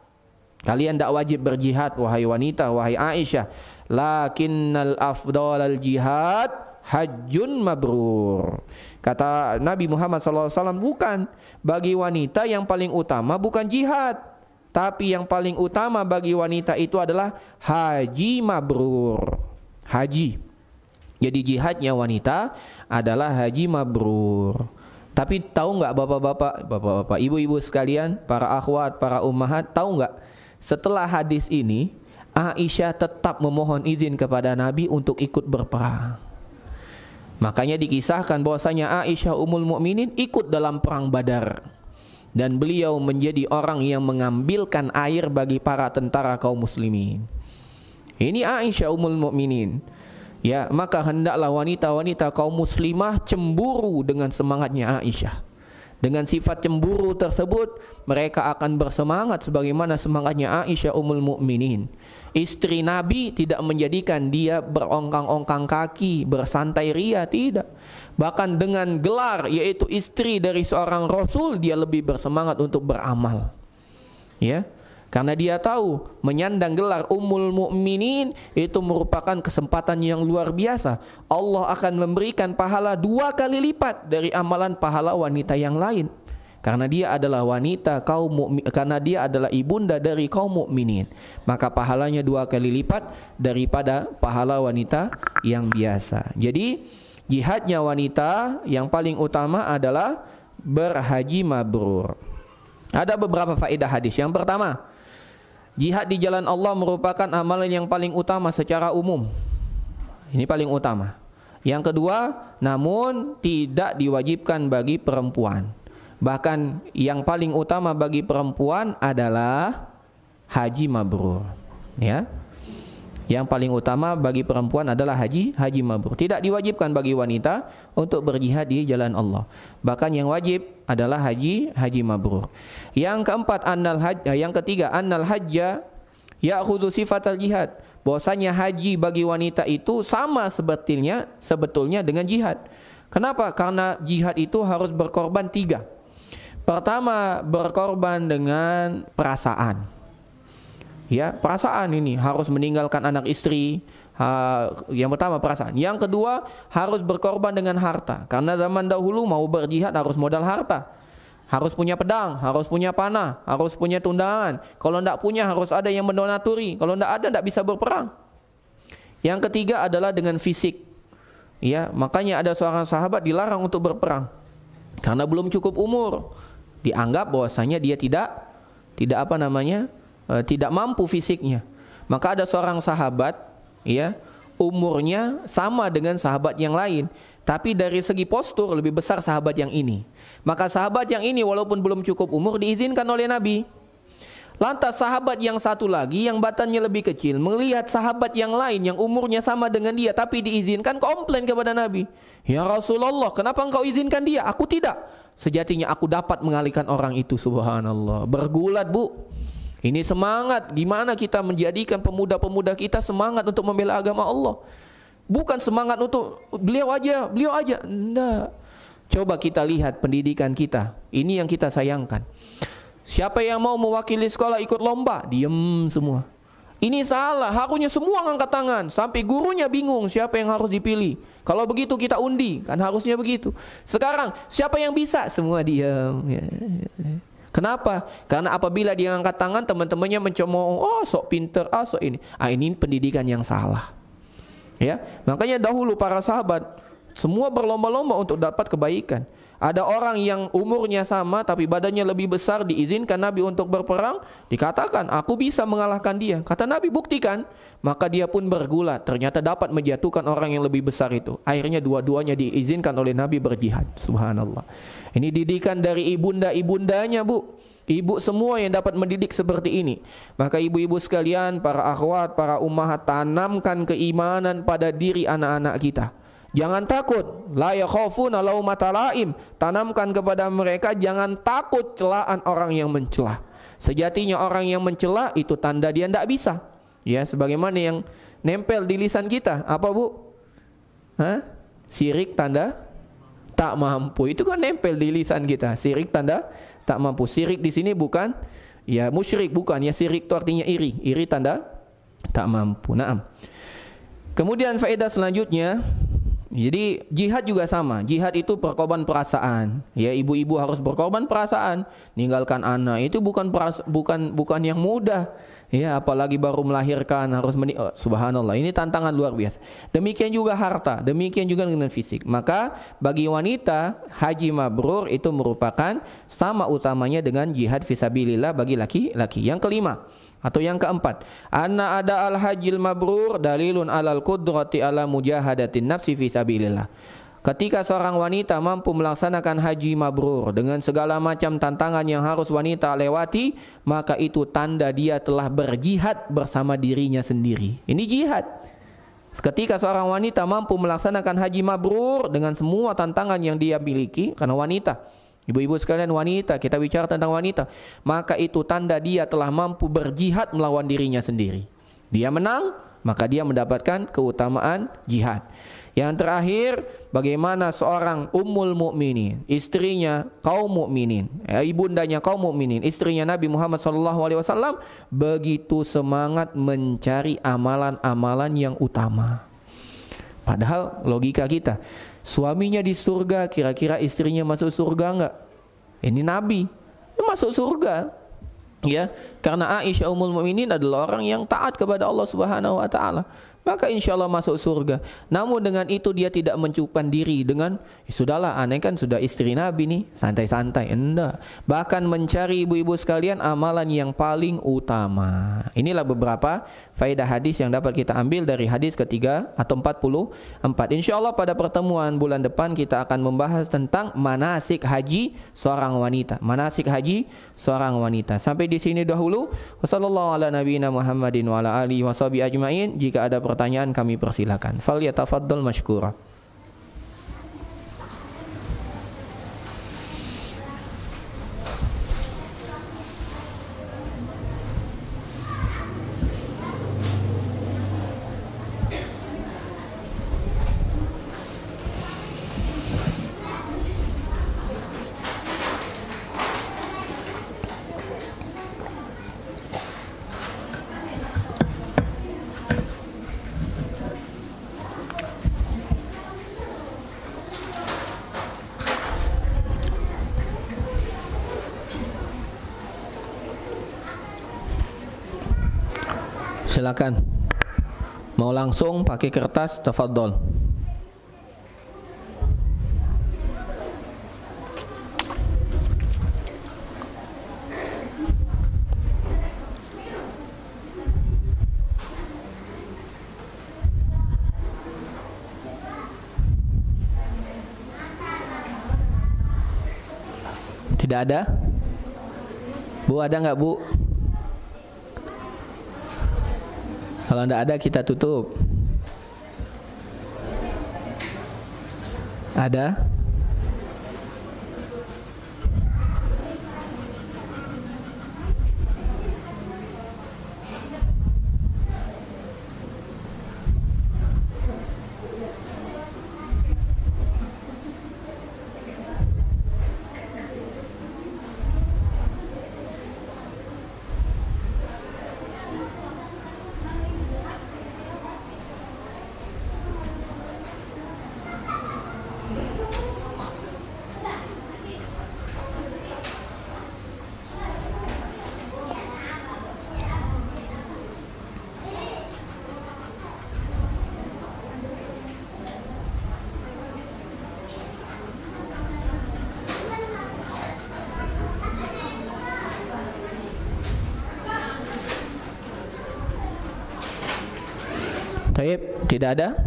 Kalian tidak wajib berjihad, wahai wanita, wahai Aisyah. Lakinnal afdalal jihad hajjun mabrur. Kata Nabi Muhammad SAW, bukan. Bagi wanita yang paling utama bukan jihad, tapi yang paling utama bagi wanita itu adalah haji mabrur. Haji. Jadi jihadnya wanita adalah haji mabrur. Tapi tahu nggak bapak-bapak, ibu-ibu sekalian, para akhwat, para ummahat, tahu nggak? Setelah hadis ini, Aisyah tetap memohon izin kepada Nabi untuk ikut berperang. Makanya dikisahkan bahwasanya Aisyah Ummul Mukminin ikut dalam perang Badar dan beliau menjadi orang yang mengambilkan air bagi para tentara kaum muslimin. Ini Aisyah Ummul Mukminin. Ya, maka hendaklah wanita-wanita kaum muslimah cemburu dengan semangatnya Aisyah. Dengan sifat cemburu tersebut, mereka akan bersemangat sebagaimana semangatnya Aisyah Ummul Mukminin. Istri Nabi tidak menjadikan dia berongkang-ongkang kaki, bersantai ria, tidak. Bahkan dengan gelar yaitu istri dari seorang Rasul, dia lebih bersemangat untuk beramal. Ya, karena dia tahu menyandang gelar Ummul Mukminin itu merupakan kesempatan yang luar biasa. Allah akan memberikan pahala 2 kali lipat dari amalan pahala wanita yang lain. Karena dia adalah wanita kaum mukmin, karena dia adalah ibunda dari kaum mukminin, maka pahalanya 2 kali lipat daripada pahala wanita yang biasa. Jadi jihadnya wanita yang paling utama adalah berhaji mabrur. Ada beberapa faedah hadis. Yang pertama, jihad di jalan Allah merupakan amalan yang paling utama secara umum. Ini paling utama. Yang kedua, namun tidak diwajibkan bagi perempuan. Bahkan yang paling utama bagi perempuan adalah haji mabrur. Ya. Yang paling utama bagi perempuan adalah haji mabrur. Tidak diwajibkan bagi wanita untuk berjihad di jalan Allah. Bahkan yang wajib adalah haji mabrur. Yang keempat, yang ketiga, annal hajja ya'khudhu sifatal jihad. Bahwasanya haji bagi wanita itu sama sebetulnya dengan jihad. Kenapa? Karena jihad itu harus berkorban 3. Pertama, berkorban dengan perasaan. Ya, perasaan ini harus meninggalkan anak istri. Yang pertama perasaan. Yang kedua, harus berkorban dengan harta. Karena zaman dahulu mau berjihad harus modal harta. Harus punya pedang, harus punya panah, harus punya tundangan. Kalau tidak punya harus ada yang mendonaturi. Kalau tidak ada tidak bisa berperang. Yang ketiga adalah dengan fisik. Ya, makanya ada seorang sahabat dilarang untuk berperang karena belum cukup umur. Dianggap bahwasanya dia tidak mampu fisiknya. Maka ada seorang sahabat, ya, umurnya sama dengan sahabat yang lain, tapi dari segi postur lebih besar sahabat yang ini. Maka sahabat yang ini walaupun belum cukup umur diizinkan oleh Nabi. Lantas sahabat yang satu lagi yang badannya lebih kecil melihat sahabat yang lain yang umurnya sama dengan dia tapi diizinkan, komplain kepada Nabi. Ya Rasulullah, kenapa engkau izinkan dia? Aku tidak. Sejatinya aku dapat mengalihkan orang itu. Subhanallah. Bergulat, Bu. Ini semangat. Gimana kita menjadikan pemuda-pemuda kita semangat untuk membela agama Allah. Bukan semangat untuk beliau aja. Enggak. Coba kita lihat pendidikan kita. Ini yang kita sayangkan. Siapa yang mau mewakili sekolah ikut lomba, diem semua. Ini salah, harusnya semua ngangkat tangan. Sampai gurunya bingung siapa yang harus dipilih. Kalau begitu kita undi, kan harusnya begitu. Sekarang siapa yang bisa, semua diam. Kenapa? Karena apabila dia ngangkat tangan, teman-temannya mencemooh, oh sok pinter, sok ini. Ini pendidikan yang salah. Ya, makanya dahulu para sahabat semua berlomba-lomba untuk dapat kebaikan. Ada orang yang umurnya sama tapi badannya lebih besar, diizinkan Nabi untuk berperang, dikatakan aku bisa mengalahkan dia. Kata Nabi, buktikan. Maka dia pun bergulat, ternyata dapat menjatuhkan orang yang lebih besar itu. Akhirnya dua-duanya diizinkan oleh Nabi berjihad. Subhanallah. Ini didikan dari ibunda-ibundanya, Bu. Ibu semua yang dapat mendidik seperti ini. Maka ibu-ibu sekalian, para akhwat, para ummahat, tanamkan keimanan pada diri anak-anak kita. Jangan takut, la yakhafuna laumata laim. Tanamkan kepada mereka jangan takut celaan orang yang mencela. Sejatinya orang yang mencela itu tanda dia tidak bisa. Ya, sebagaimana yang nempel di lisan kita, apa, Bu? Sirik tanda tak mampu. Itu kan nempel di lisan kita. Sirik tanda tak mampu. Sirik di sini bukan ya musyrik, bukan ya, sirik itu artinya iri. Iri tanda tak mampu. Naam. Kemudian faedah selanjutnya, jadi jihad juga sama. Jihad itu berkorban perasaan. Ya, ibu-ibu harus berkorban perasaan. Ninggalkan anak itu bukan yang mudah. Ya, apalagi baru melahirkan harus subhanallah. Ini tantangan luar biasa. Demikian juga harta, demikian juga dengan fisik. Maka bagi wanita haji mabrur itu merupakan sama utamanya dengan jihad fisabilillah bagi laki-laki. Yang kelima atau yang keempat, anna ada al hajil mabrur dalilun alal qudrati ala mujahadatin nafsi fisabilillah. ketika seorang wanita mampu melaksanakan haji mabrur dengan segala macam tantangan yang harus wanita lewati, maka itu tanda dia telah berjihad bersama dirinya sendiri. Ini jihad. Ketika seorang wanita mampu melaksanakan haji mabrur dengan semua tantangan yang dia miliki, karena wanita, ibu-ibu sekalian wanita, kita bicara tentang wanita, maka itu tanda dia telah mampu berjihad melawan dirinya sendiri. Dia menang, maka dia mendapatkan keutamaan jihad. Yang terakhir, bagaimana seorang ummul mukminin, istrinya kaum mukminin, ibundanya kaum mukminin, istrinya Nabi Muhammad SAW, begitu semangat mencari amalan-amalan yang utama. Padahal logika kita, suaminya di surga, kira-kira istrinya masuk surga enggak? Ini Nabi, masuk surga. Ya, karena Aisyah ummul mukminin adalah orang yang taat kepada Allah Subhanahu wa taala, maka insya Allah masuk surga. Namun dengan itu dia tidak mencukupkan diri dengan sudahlah, aneh kan sudah istri Nabi nih, santai-santai. Enggak, bahkan mencari ibu-ibu sekalian amalan yang paling utama. Inilah beberapa faedah hadis yang dapat kita ambil dari hadis ketiga atau 44. Insya Allah pada pertemuan bulan depan kita akan membahas tentang manasik haji seorang wanita. Manasik haji seorang wanita. Sampai di sini dahulu. Wassallallahu ala nabiyina Muhammadin wa ala alihi washabihi ajmain. Jika ada pertanyaan kami persilakan. Falyatafaddal mashkura. Silakan. Mau langsung pakai kertas, tafadhol. Tidak ada? Bu, ada nggak, Bu? Kalau tidak ada kita tutup. Ada? Baik, tidak ada?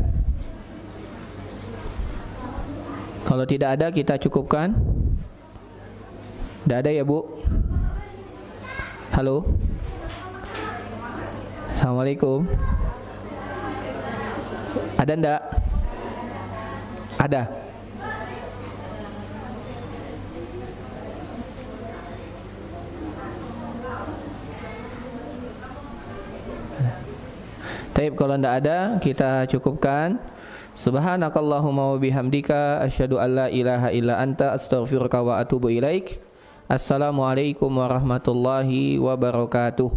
Kalau tidak ada kita cukupkan. Tidak ada ya, Bu? Halo? Assalamualaikum. Ada enggak? Ada. Taib, kalau tidak ada kita cukupkan. Subhanakallahumma wa bihamdika asyhadu an la ilaha illa anta astaghfiruka wa atubu ilaik. Assalamualaikum warahmatullahi wabarakatuh.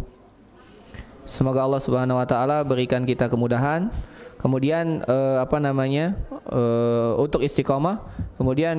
Semoga Allah Subhanahu wa taala berikan kita kemudahan. Kemudian untuk istiqomah, kemudian